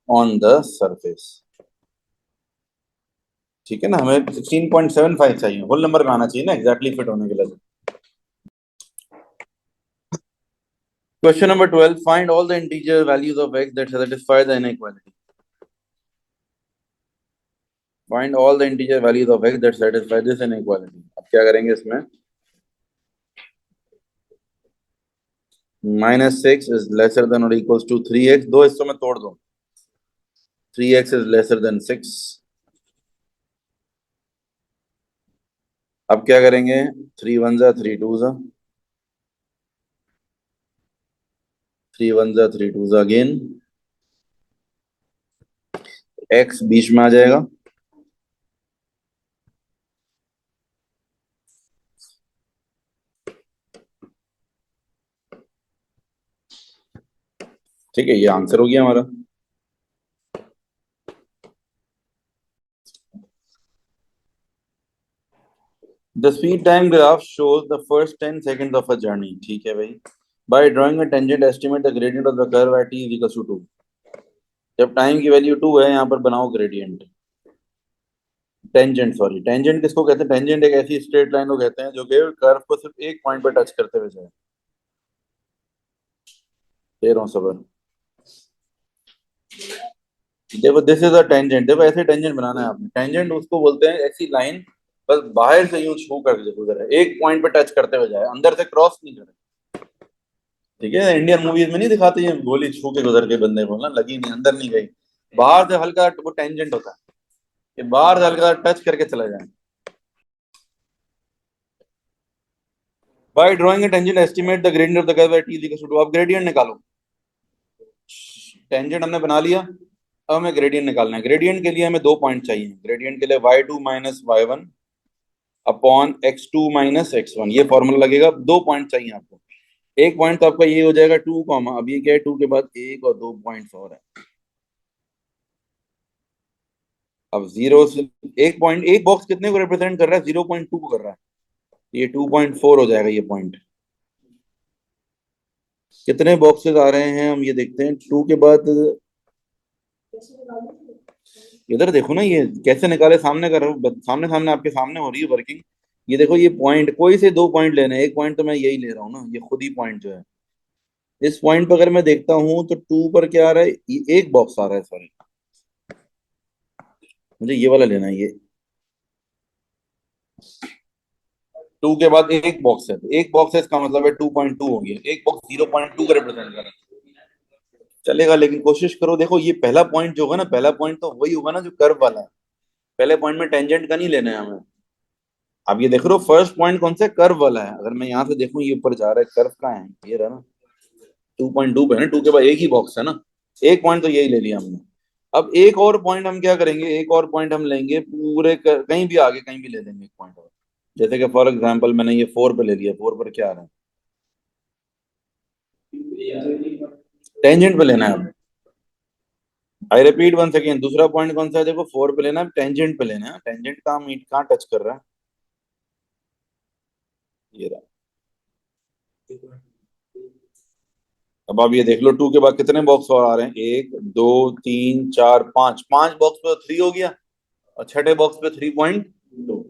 on the surface। ठीक है ना, हमें 16.75 चाहिए, होल नंबर में आना चाहिए ना एग्जैक्टली फिट होने के लिए। Question number 12, find all the integer values of x that satisfy the inequality। Find all the integer values of x that satisfy this inequality। अब क्या करेंगे इसमें, -6 इज लेसर देन और इक्वल्स टू 3x, दो हिस्सों में तोड़ दो, 3x इज लेसर देन 6। अब क्या करेंगे, 3 1 जा 3 2 जा, 3 1 जा 3 2 जा अगेन, x बीच में आ जाएगा, ठीक है, ये आंसर हो गया हमारा। The speed time graph shows the first 10 seconds of a journey. ठीक है भाई, by drawing a tangent estimate the gradient of the curve at t is equal to 2। जब टाइम की वैल्यू 2 है, यहाँ पर बनाओ ग्रेडियंट, टेंजेंट सॉरी, टेंजेंट किसको कहते हैं, टेंजेंट एक ऐसी स्ट्रेट लाइन को कहते हैं जो कि कर्व को सिर्फ एक पॉइंट पर टच करते हुए जाए। दे रहा हूँ सबर, देखो दिस इज अ टेंजेंट, देखो ऐसे टेंजेंट बनाना है आपने, टेंजेंट उसको बोलते हैं ऐसी लाइन बस बाहर से यूं छू कर गुजरे, एक पॉइंट पे टच करते हुए जाए, अंदर से क्रॉस नहीं करे। ठीक है, इंडियन मूवीज में नहीं दिखाते ये गोली छू के गुजर के बंदे को ना, लगी नहीं, अंदर नहीं गई, बाहर से हल्का वो टेंजेंट होता है, कि बाहर से हल्का टच करके चला जाए। By drawing a tangent estimate the gradient of the curve at t equal to, अब ग्रेडियंट निकालो। टेंजेंट हमने बना लिया, अब हमें ग्रेडियंट निकालना है। ग्रेडियंट के लिए हमें 2 पॉइंट चाहिए। ग्रेडियंट के लिए y2 minus y1 upon x2 minus x1, ये फॉर्मूला लगेगा। 2 पॉइंट चाहिए आपको। एक पॉइंट तो आपका ये हो जाएगा 2, अब ये क्या है, 2 के बाद एक और 2 पॉइंट्स और है। अब जीरो से एक पॉइंट, एक बॉक्स कितने को रिप्रेजेंट कर रहा है, 0.2 को कर रहा है, ये 2.4 हो जाएगा ये पॉइंट। कितने बॉक्सेस आ रहे हैं हम ये देखते हैं, 2 के बाद। इधर देखो ना, ये कैसे निकाले, सामने कर रहा हूँ, सामने सामने आपके सामने हो रही है वर्किंग। ये देखो, ये पॉइंट कोई से 2 पॉइंट लेने हैं, एक पॉइंट तो मैं यही ले रहा हूँ ना, ये खुद ही पॉइंट जो है। इस पॉइंट पर अगर मैं देखता हूँ तो 2 पर क्या आ रहा है, एक बॉक्स आ रहा है, सॉरी, मुझे ये वाला लेना है, ये 2 के बाद एक बॉक्स है, एक बॉक्स है, इसका मतलब है 2.2 हो गया, एक बॉक्स 0.2 का रिप्रेजेंट कर रहा है। चलेगा, लेकिन कोशिश करो। देखो ये पहला पॉइंट जो होगा ना, पहला पॉइंट तो वही होगा ना जो कर्व वाला है। पहले पॉइंट में टेंजेंट का नहीं लेना है हमें। अब ये देख रहे हो, फर्स्ट पॉइंट कौन सा है, कर्व वाला है। अगर मैं यहाँ से देखूं, ये ऊपर जा रहा है, कर्व का है, ये रहा ना, 2.2 पे है ना, 2 के बाद एक ही बॉक्स है ना, एक पॉइंट तो यही ले लिया हमने। अब एक और पॉइंट हम क्या करेंगे, एक और पॉइंट हम लेंगे कहीं भी आगे, कहीं भी ले लेंगे एक पॉइंट और। जैसे कि फॉर एग्जांपल मैंने ये 4 पे ले लिया, 4 पर क्या आ रहा है, टेंजेंट पे लेना है अब। आई रिपीट वन सेकेंड, दूसरा पॉइंट कौन सा है, देखो 4 पे लेना है, टेंजेंट पे लेना है। टेंजेंट कहाँ मीट, कहाँ टच कर रहा है, ये रहा। अब आप ये देख लो, 2 के बाद कितने बॉक्स और आ रहे हैं, 1 2 3 4 5, 5 बॉक्स पे 3 हो गया, और छठे बॉक्स पे 3.2।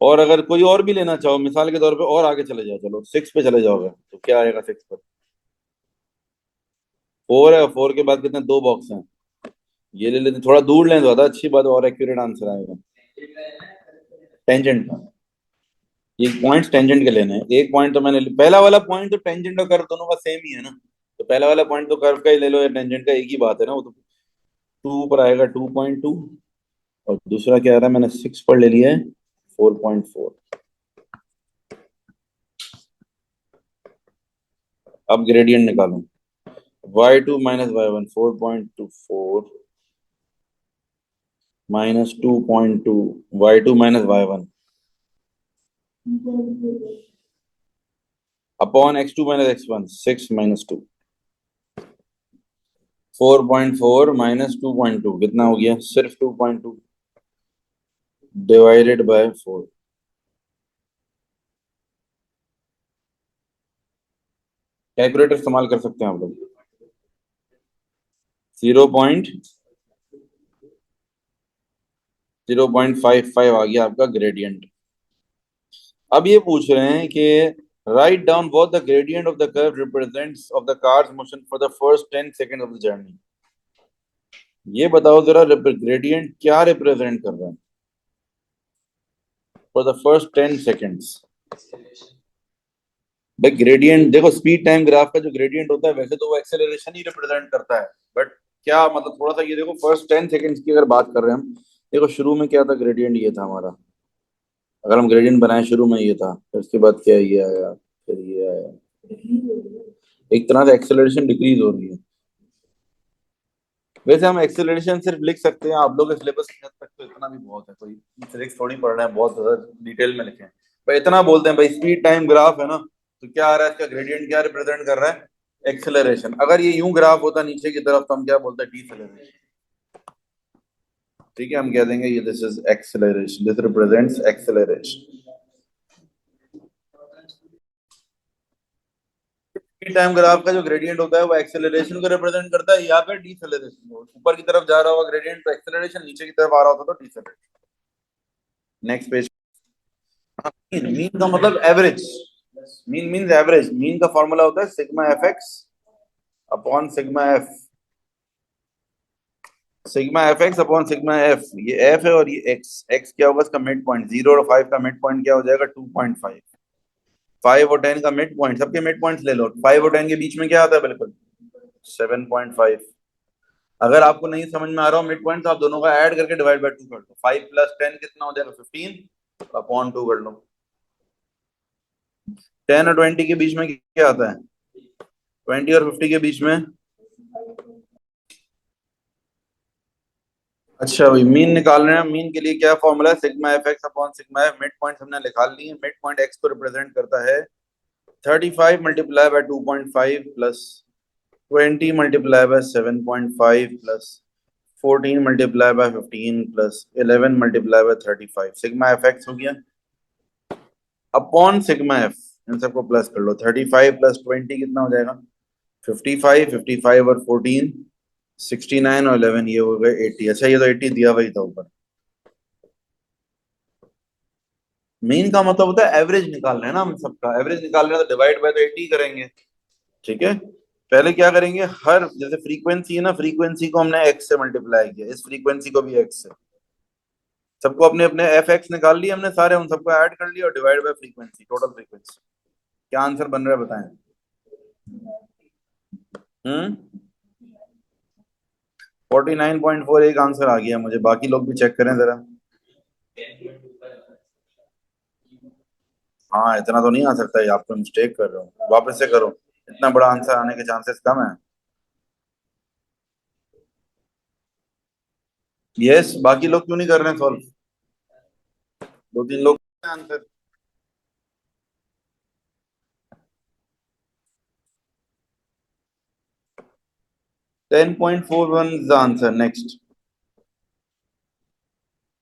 और अगर कोई और भी लेना चाहो, मिसाल के तौर पे और आगे चले जाओ, चलो 6 पे चले जाओगे तो क्या आएगा 6 पर, 4 है, 4 के बाद कितने, 2 बॉक्स हैं, ये ले लेते, थोड़ा दूर लें तो ज्यादा अच्छी बात है, और एक्यूरेट आंसर आएगा टेंजेंट का। ये पॉइंट्स टेंजेंट के लेने हैं। एक पॉइंट तो मैंने, पहला वाला पॉइंट तो टेंजेंट और कर्व दोनों का सेम ही है ना, तो पहला वाला पॉइंट तो कर्व का ही ले लो या टेंजेंट का, एक ही बात है ना वो तो। 2 पर आएगा 2.2, और दूसरा क्या आ रहा है, मैंने 6 पर ले लिया है 4.4। अब ग्रेडियंट निकालो, y2 minus y1 4.24 minus 2.2, y2 minus y1 upon x2 minus x1, 6 minus 2, 4.4 minus 2.2 कितना हो गया, सिर्फ 2.2 डिवाइडेड बाय 4। कैलकुलेटर इस्तेमाल कर सकते हैं आप लोग। 0.55 आ गया आपका ग्रेडियंट। अब ये पूछ रहे हैं कि write down what the gradient of the curve represents of the cars motion for the first 10 second of the journey. ये बताओ जरा, ग्रेडियंट क्या रिप्रेजेंट कर रहा है फॉर द फर्स्ट 10 सेकंड्स। भाई ग्रेडियंट देखो, स्पीड टाइम ग्राफ का जो ग्रेडियंट होता है, वैसे तो वो एक्सेलरेशन ही रिप्रेजेंट करता है, बट क्या मतलब, थोड़ा सा ये देखो, फर्स्ट 10 सेकंड्स की अगर बात कर रहे हैं हम, देखो शुरू में क्या था, ग्रेडियंट ये था हमारा। अगर हम ग्रेडियंट बनाए, शुरू में ये था, फिर उसके बाद क्या, ये आया, फिर ये आया, एक तरह से एक्सेलरेशन डिक्रीज हो रही है। वैसे हम एक्सेलरेशन सिर्फ लिख सकते हैं, आप लोग सिलेबस की हद तक तो इतना भी बहुत है, कोई फिजिक्स थोड़ी पढ़ रहे हैं बहुत ज्यादा डिटेल में लिखे हैं। पर इतना बोलते हैं भाई, स्पीड टाइम ग्राफ है ना, तो क्या आ रहा है, इसका ग्रेडियंट क्या रिप्रेजेंट कर रहा है, एक्सेलरेशन। अगर ये यूं ग्राफ होता नीचे की तरफ, तो हम क्या बोलते हैं, डीसेलरेशन। ठीक है, हम कह देंगे ये this is acceleration, this represents acceleration. Time graph का जो ग्रेडियंट होता है वो एक्सेलरेशन को रिप्रेजेंट करता है, या फिर डीसेलरेशन को। ऊपर की तरफ जा रहा होगा ग्रेडियंट तो एक्सेलरेशन, नीचे की तरफ आ रहा होता तो डीसेलरेशन। Next page. मीन का मतलब average, mean means average. Mean का फॉर्मूला होता है sigma F x upon sigma F, sigma F x upon sigma F. ये एफ है और ये एक्स, एक्स क्या होगा इसका मिड पॉइंट, 0 और 5 का मिड पॉइंट क्या हो जाएगा, 2.5। 5 और 10 का मिड पॉइंट, सबके मिड पॉइंट्स ले लो। 5 और 10 के बीच में क्या आता है? बिल्कुल 7.5। अगर आपको नहीं समझ में आ रहा हो मिड पॉइंट, तो आप दोनों का ऐड करके डिवाइड बाय 2 कर दो। 5 प्लस 10 कितना हो जाएगा? 15 अपॉन 2 कर लो। 10 और 20 के बीच में क्या आता है? 20 और 50 के बीच में? अच्छा भाई, मीन निकाल रहे हैं। मीन के लिए क्या फॉर्मूला है? Sigma F x upon sigma F. Mid point हमने निकाल लिए। मिड पॉइंट एक्स को रिप्रेजेंट करता है 35 multiply by 2.5 plus 20 multiply by 7.5 plus 14 multiply by 15 plus 11 multiply by 35। Sigma F x हो गया अपॉन सिग्मा एफ। इन सबको प्लस कर लो। 35 प्लस 20 कितना हो जाएगा? 55। 55 और 14 69 और 11 ये हो गए 80। अच्छा, ये तो 80 दिया वही था ऊपर। मीन का मतलब होता है एवरेज निकाल रहे हैं ना हम सबका। एवरेज निकाल रहे हैं तो डिवाइड बाय तो 80 करेंगे। ठीक है, पहले क्या करेंगे? हर जैसे फ्रीक्वेंसी है ना, फ्रीक्वेंसी को हमने एक्स से मल्टीप्लाई किया, इस फ्रीक्वेंसी को भी एक्स से। सबको अपने अपने एफ एक्स निकाल लिए हमने सारे, उन सबको ऐड कर लिया और divide by frequency, total frequency. क्या आंसर बन रहा है बताएं? हम्म 49.4 एक आंसर आ गया मुझे। बाकी लोग भी चेक करें जरा। हाँ, इतना तो नहीं आ सकता, ये आप तो मिस्टेक कर रहे हो, वापस से करो। इतना बड़ा आंसर आने के चांसेस कम है। यस, बाकी लोग क्यों नहीं कर रहे हैं सॉल्व? दो तीन लोग answer. 10.41 is the answer. Next.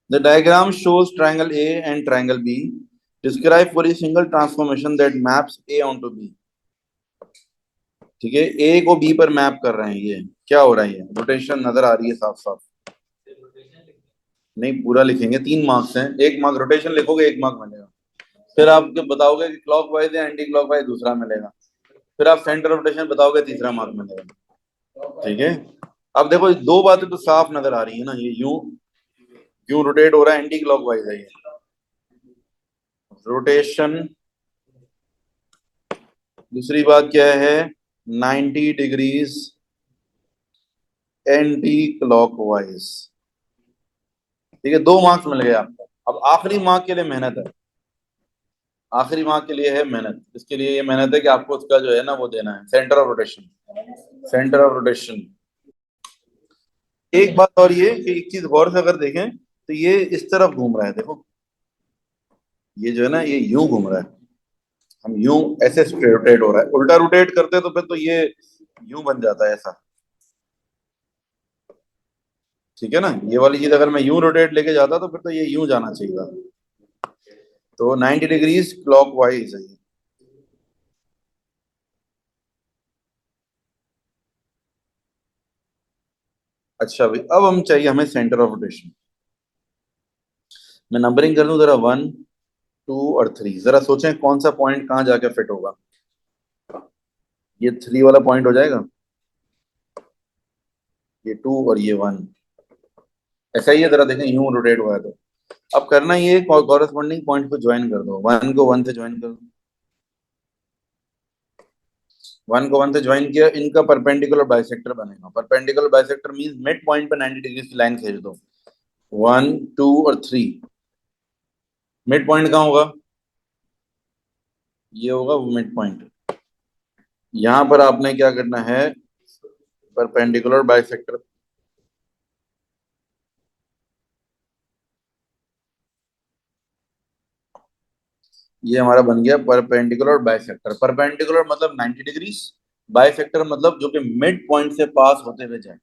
The diagram shows triangle A and triangle B. Describe for a single transformation that maps A onto B. ठीक है, ए को बी पर मैप कर रहे हैं। ये क्या हो रहा है? ये रोटेशन नजर आ रही है साफ साफ। नहीं, पूरा लिखेंगे। 3 मार्क्स हैं। 1 मार्क रोटेशन लिखोगे, 1 मार्क मिलेगा। फिर आप जब बताओगे कि क्लॉक वाइज या एंटी क्लॉक वाइज, दूसरा मिलेगा। फिर आप सेंटर रोटेशन बताओगे, तीसरा मार्क मिलेगा। ठीक है, अब देखो दो बातें तो साफ नजर आ रही है ना। ये यूं यूं रोटेट हो रहा है, एंटी क्लॉक वाइज है ये। रोटेशन। दूसरी बात क्या है? 90 डिग्रीज एंटी क्लॉकवाइज। ठीक है, 2 मार्क्स मिल गए आपको। अब आखिरी मार्क के लिए मेहनत है। आखिरी मार्क के लिए है मेहनत। इसके लिए ये मेहनत है कि आपको उसका जो है ना वो देना है, centre of rotation. Centre of rotation. एक बात और ये कि एक चीज गौर से अगर देखें तो ये इस तरफ घूम रहा है। देखो, ये जो है ना, ये यूं घूम रहा है। हम यूं ऐसे रोटेट हो रहा है। उल्टा रोटेट करते तो फिर तो ये यूं बन जाता है ऐसा। ठीक है ना, ये वाली चीज अगर मैं यूं रोटेट लेके जाता तो फिर तो ये यूं जाना चाहिए था। तो 90 डिग्रीज क्लॉक वाइज है ये। अच्छा भाई, अब हम चाहिए हमें सेंटर ऑफ रोटेशन। मैं नंबरिंग कर लूं जरा, 1, 2 और 3। जरा सोचें कौन सा पॉइंट कहाँ जाके फिट होगा। ये 3 वाला पॉइंट हो जाएगा, ये 2 और ये 1। ऐसा ही है, जरा देखें यूं रोटेट हुआ है तो। अब करना ये, कॉरेस्पॉन्डिंग पॉइंट को ज्वाइन कर दो। 1 को 1 से ज्वाइन कर दो। 1 को 1 से ज्वाइन किया, इनका परपेंडिकुलर बाइसेक्टर बनेगा। Perpendicular bisector means mid point पर 90 डिग्री की लाइन खींच दो। 1, 2 और 3। मिड पॉइंट कहाँ होगा? ये होगा वो मिड पॉइंट। यहां पर आपने क्या करना है? Perpendicular bisector. ये हमारा बन गया परपेंडिकुलर बाइसेक्टर। परपेंडिकुलर मतलब 90 डिग्रीज, बाइसेक्टर मतलब जो कि मिड पॉइंट से पास होते हुए जाए।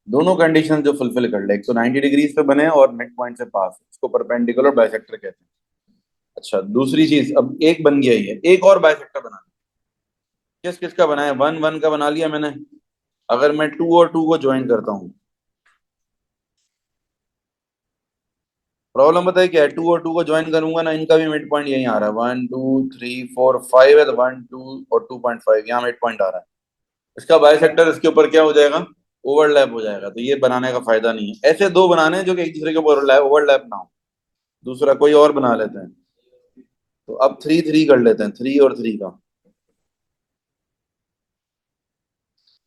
दोनों कंडीशन जो फुलफिल कर ले, एक तो 90 डिग्रीज पे बने और मिड पॉइंट से पास, इसको परपेंडिकुलर बाइसेक्टर कहते हैं। अच्छा, दूसरी चीज, अब एक बन गया, ये एक और बाइसेक्टर बना। किस किस का बनाया? 1, 1 का बना लिया मैंने। अगर मैं 2 और 2 को ज्वाइन करता हूँ, प्रॉब्लम बताइए क्या है? 2 और 2 को ज्वाइन करूंगा ना, इनका भी मिड पॉइंट यही आ रहा है। 1, 2, 3, 4, 5 है, तो 1, 2 और 2.5 यहाँ मिड पॉइंट आ रहा है। इसका बाइसेक्टर इसके ऊपर क्या हो जाएगा? ओवरलैप हो जाएगा। तो ये बनाने का फायदा नहीं है। ऐसे दो बनाने हैं जो कि एक दूसरे के ऊपर ओवरलैप ना हो। दूसरा कोई और बना लेते हैं। तो अब 3 3 कर लेते हैं, 3 और 3 का।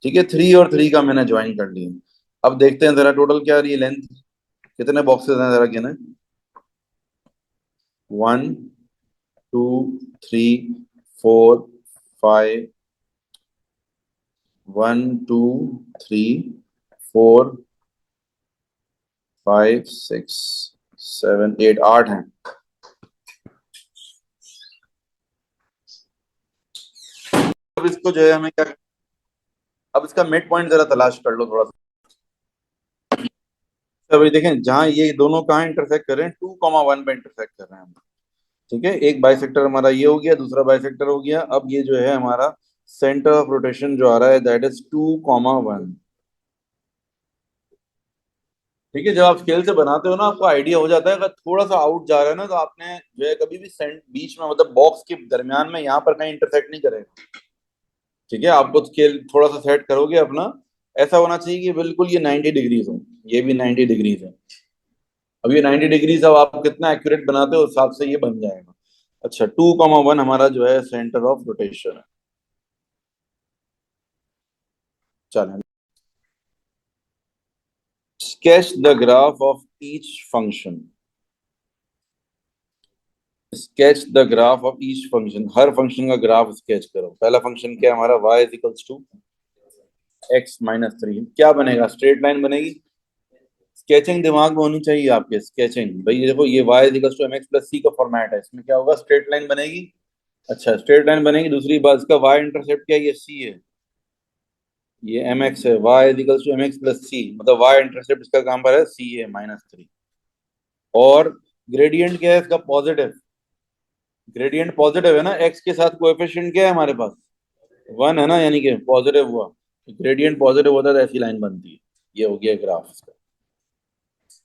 ठीक है, 3 और 3 का मैंने ज्वाइन कर लिया। अब देखते हैं जरा टोटल क्या आ रही है लेंथ, कितने बॉक्सेस हैं जरा गिने। 1 2 3 4 5, 1 2 3 4 5 6 7 8, 8 हैं। अब इसको जो है हमें क्या, अब इसका मिड पॉइंट जरा तलाश कर लो थोड़ा सा। अभी देखें जहां ये दोनों कहाँ इंटरसेक्ट कर रहे हैं, 2 1 पे इंटरसेक्ट कर रहे हैं हम। ठीक है, एक बाइसेक्टर हमारा ये हो गया, दूसरा बाइसेक्टर हो गया। अब ये जो है हमारा सेंटर ऑफ रोटेशन जो आ रहा है दैट इज 2 1। ठीक है, जब आप स्केल से बनाते हो ना आपको आइडिया हो जाता है, अगर थोड़ा सा आउट जा रहा है ना तो आपने जो है कभी भी सेंट बीच में मतलब बॉक्स के दरमियान में यहाँ पर कहीं इंटरसेक्ट नहीं करेगा। ठीक है, आपको स्केल थोड़ा सा सेट करोगे अपना, ऐसा होना चाहिए कि बिल्कुल ये 90 डिग्रीज हो, ये भी 90 डिग्रीज है। अब ये 90 डिग्रीज अब आप कितना एक्यूरेट बनाते हो उस हिसाब से ये बन जाएगा। अच्छा, 2 1 हमारा जो है सेंटर ऑफ रोटेशन है। चलें, sketch the graph of each function। sketch the graph of each function, her function का ग्राफ स्केच करो। पहला फंक्शन क्या है हमारा, y is equals to x-3। क्या बनेगा, स्ट्रेट लाइन बनेगी। स्केचिंग दिमाग में होनी चाहिए आपके, स्केचिंग भाई ये देखो ये y is equals to mx plus c का फॉर्मेट है, इसमें क्या होगा, स्ट्रेट लाइन बनेगी। अच्छा, स्ट्रेट लाइन बनेगी। दूसरी बात, इसका y इंटरसेप्ट क्या है, ये c है, ये mx है। y is equals to mx plus c, मतलब y इंटरसेप्ट इसका कहां पर है, c है, -3। और ग्रेडियंट क्या है इसका, पॉजिटिव। ग्रेडियंट पॉजिटिव है ना, एक्स के साथ कोएफिशिएंट क्या है हमारे पास, 1 है ना, यानी कि पॉजिटिव हुआ। ग्रेडियंट पॉजिटिव होता है तो ऐसी लाइन बनती है। ये हो गया ग्राफ इसका।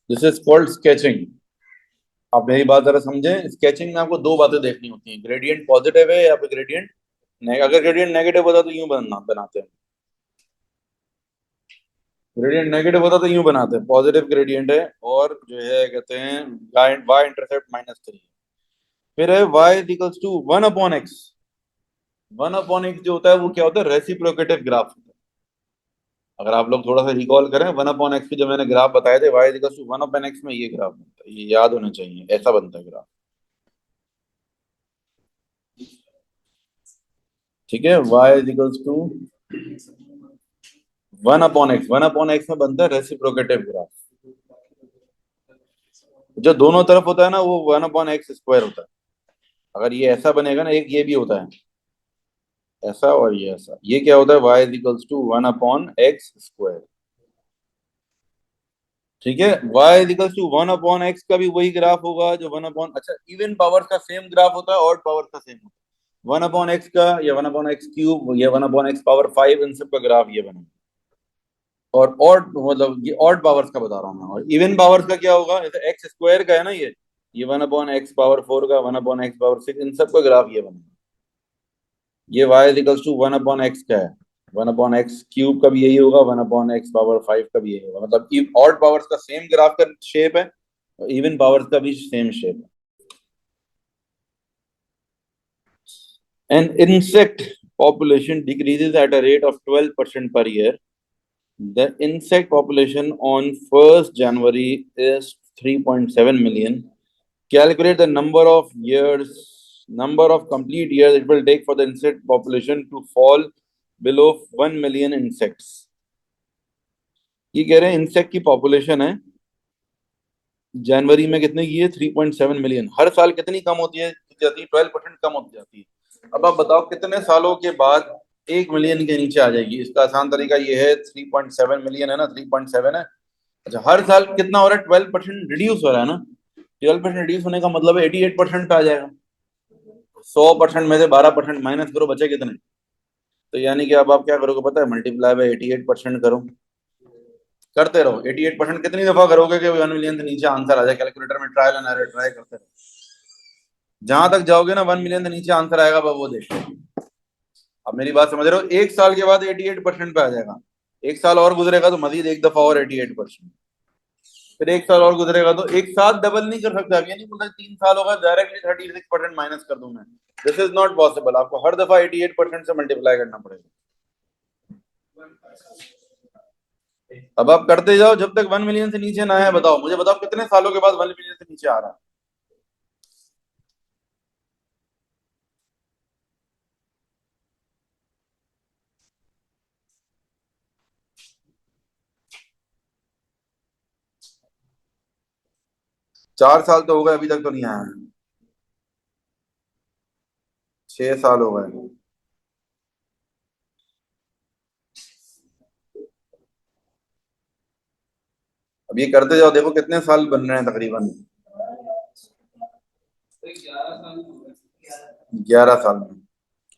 This is called sketching. आप मेरी बात जरा समझें, स्केचिंग में आपको दो बातें देखनी होती हैं, ग्रेडियंट पॉजिटिव है या फिर ग्रेडियंट, अगर ग्रेडियंट नेगेटिव होता तो यूं बनाते हैं। ग्रेडियंट नेगेटिव होता तो यूं बनाते हैं, पॉजिटिव ग्रेडियंट है और जो है कहते हैं वाई इंटरसेप्ट -3। फिर है Y equals to 1/x। 1/x जो होता है वो क्या होता है, रेसिप्रोकेटिव ग्राफ होता है। अगर आप लोग थोड़ा सा रिकॉल करें 1/x के जो मैंने ग्राफ बताए थे, वाई इक्वल्स टू 1/x में ये ग्राफ बनता है, ये याद होना चाहिए, ऐसा बनता है ग्राफ। ठीक है, Y equals to 1/x। 1/x में बनता है रेसिप्रोकेटिव ग्राफ। जो दोनों तरफ होता है ना वो 1/x² होता है। अगर ये ऐसा बनेगा ना, एक ये भी होता है ऐसा और ये ऐसा, ये क्या होता है, वाई इक्वल्स टू 1/x²। ठीक है, y इक्वल्स टू 1/x का भी वही ग्राफ होगा जो 1 अच्छा इवन पावर्स का सेम ग्राफ होता है, ऑड पावर्स का सेम होता है। 1/x का या 1/x³ या 1/x⁵ इन सब का ग्राफ ये बनेगा। और ऑड मतलब ये ऑड पावर्स का बता रहा हूँ मैं। और इवन पावर्स का क्या होगा, जैसे x² का है ना ये 1/x⁴ का, 1/x⁴ इन सब का ग्राफ ये बनेगा। ये y इक्वल्स टू 1/x का है, 1/x³ का भी यही होगा, 1/x⁵ का भी यही होगा। मतलब ऑड पावर्स का सेम ग्राफ का शेप है, इवन पावर्स का भी सेम शेप है। An insect population decreases at a rate of 12% per year. The insect population on 1st January is 3.7 million. Calculate the number of complete years it will take for the insect population to fall below 1 million insects. ये कह रहे हैं insect की population है जनवरी में कितने की है, 3.7 मिलियन। हर साल कितनी कम होती है जाती है, 12% कम होती जाती है। अब आप बताओ कितने सालों के बाद 1 मिलियन के नीचे आ जाएगी। इसका आसान तरीका ये है, 3.7 मिलियन है ना, 3.7 है। अच्छा, हर साल कितना हो रहा है, 12% रिड्यूस हो रहा है ना। 12% रिड्यूस होने का मतलब है 88% पे आ जाएगा। 100% में से 12% माइनस करो, बचे कितने। तो यानी कि अब आप क्या करोगे पता है, मल्टीप्लाई बाय 88% करो, करते रहो। 88% कितनी दफा करोगे कि 1 मिलियन से नीचे आंसर आ जाए। कैलकुलेटर में ट्रायल एंड एरर ट्राई करते रहो, जहां तक जाओगे ना 1 मिलियन से नीचे आंसर आएगा, वो देखो। अब मेरी बात समझ रहे हो, एक साल के बाद 88% पे आ जाएगा, एक साल और गुजरेगा तो मजीद एक दफा और 88%। फिर 1 साल और गुजरेगा तो एक साथ डबल नहीं कर सकता। ये नहीं बोलता 3 साल होगा डायरेक्टली 36% माइनस कर दूं मैं। This is not possible. आपको हर दफा 88% से मल्टीप्लाई करना पड़ेगा। अब आप करते जाओ जब तक 1 मिलियन से नीचे ना आए। बताओ मुझे, बताओ कितने सालों के बाद 1 मिलियन से नीचे आ रहा है? 4 साल तो हो गए, अभी तक तो नहीं आया है। 6 साल हो गए। अब ये करते जाओ, देखो कितने साल बन रहे हैं तकरीबन। 11 साल में।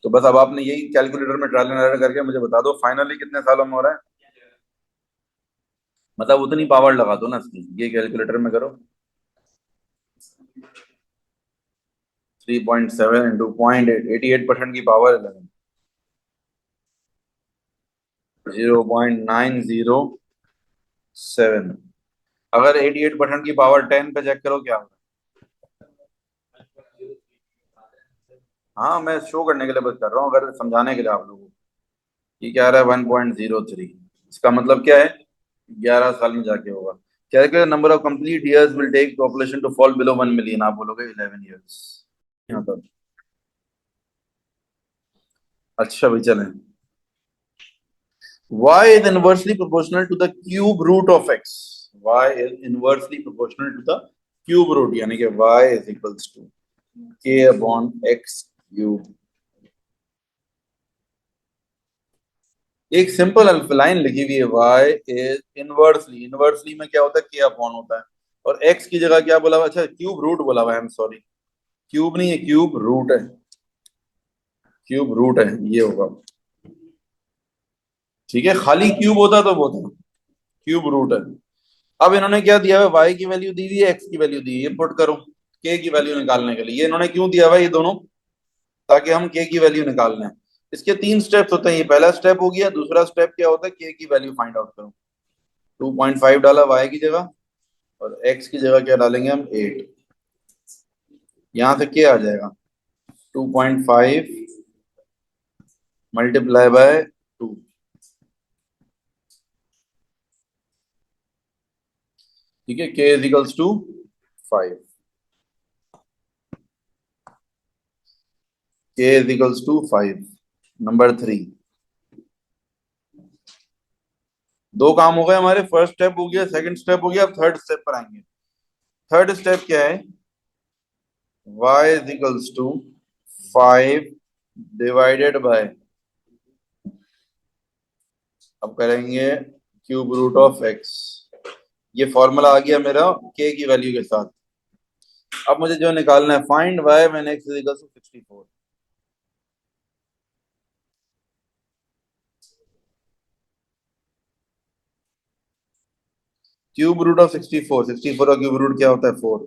तो बस अब आपने यही कैलकुलेटर में ट्रायल एंड एरर करके मुझे बता दो फाइनली कितने सालों में हो रहा है। मतलब उतनी पावर लगा दो ना इसकी, ये कैलकुलेटर में करो। 3.7 इंटू 88% की पावर 0.907। अगर 88% की पावर 10 पे चेक करो क्या होगा। हाँ मैं शो करने के लिए बस कर रहा हूँ, अगर समझाने के लिए आप लोगों को। ये क्या आ रहा है 1.03। इसका मतलब क्या है, 11 साल में जाके होगा। Calculate number of complete years will take population to fall below 1 million. आप बोलोगे 11 ईयर्स। यहाँ पर अच्छा भाई चलें। y is inversely proportional to the cube root of x। y is inversely proportional to the cube root, यानी कि y is equals to k upon x cube। एक सिंपल लाइन लिखी हुई है y is इनवर्सली। इनवर्सली में क्या होता है, k अपॉन होता है। और x की जगह क्या बोला हुआ, अच्छा क्यूब रूट बोला हुआ है, आई एम सॉरी। क्यूब नहीं है, क्यूब रूट है। क्यूब रूट है, ये होगा। ठीक है, खाली क्यूब होता तो वो था। क्यूब रूट है। अब इन्होंने क्या दिया है, y की वैल्यू दी हुई है, x की वैल्यू दी है, ये पुट करो k की वैल्यू निकालने के लिए। ये इन्होंने क्यों दिया हुआ है ये दोनों, ताकि हम k की वैल्यू निकाल लें। इसके 3 स्टेप्स होते हैं, ये पहला स्टेप हो गया। दूसरा स्टेप क्या होता है, k की वैल्यू फाइंड आउट करो। 2.5 डाला y की जगह, और x की जगह क्या डालेंगे हम, 8। यहां से क्या आ जाएगा, 2.5 मल्टीप्लाई बाय 2। ठीक है, k is equals to 5। k is equals to 5। Number 3। दो काम हो गए हमारे। फर्स्ट स्टेप हो गया, सेकंड स्टेप हो गया, अब थर्ड स्टेप पर आएंगे। थर्ड स्टेप क्या है, y is equals to 5 divided by, अब करेंगे क्यूब रूट ऑफ x। ये फॉर्मूला आ गया मेरा k की वैल्यू के साथ। अब मुझे जो निकालना है, find y when x is equal to 64। Cube root of 64, 64 का क्यूब रूट क्या होता है, 4।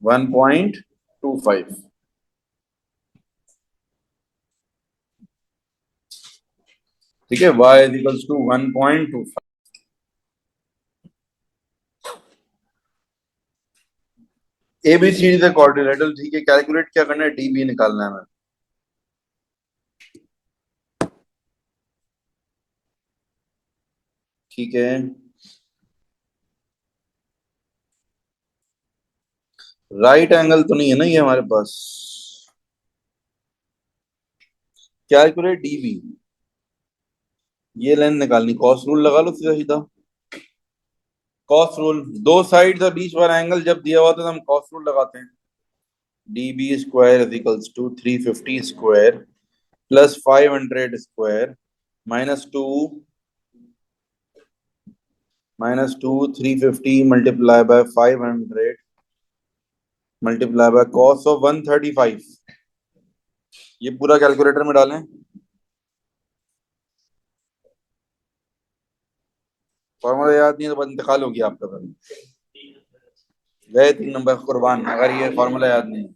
1.25। ठीक है, y is equals to 1.25। ABC is coordinate. ठीक है, कैलकुलेट क्या करना है, डीबी निकालना है हमें। ठीक है, राइट एंगल तो नहीं है ना ये हमारे पास। कैलकुलेट डीबी, ये लाइन निकालनी, कॉस रूल लगा लो सीधा सीधा। कॉस रूल, दो साइड और बीच वाला एंगल जब दिया हुआ था तो हम कॉस रूल लगाते हैं। DB square is equals to 350 square plus 500 square minus two 350 multiply by 500 multiply by cos of 135। ये पूरा कैलकुलेटर में डालें। फॉर्मूला याद नहीं है तो बस इंतकाल हो गया आपका। गए 3 नंबर कुर्बान, अगर ये फॉर्मूला याद नहीं है।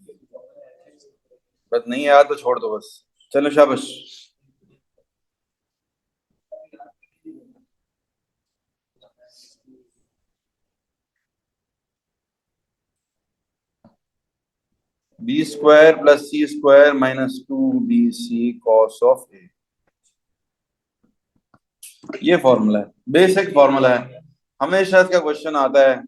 बस नहीं याद तो छोड़ दो बस। चलो शाबाश। B square plus c square minus 2bc cos of a. ये फॉर्मूला है, बेसिक फॉर्मूला है, हमेशा इसका क्वेश्चन आता है।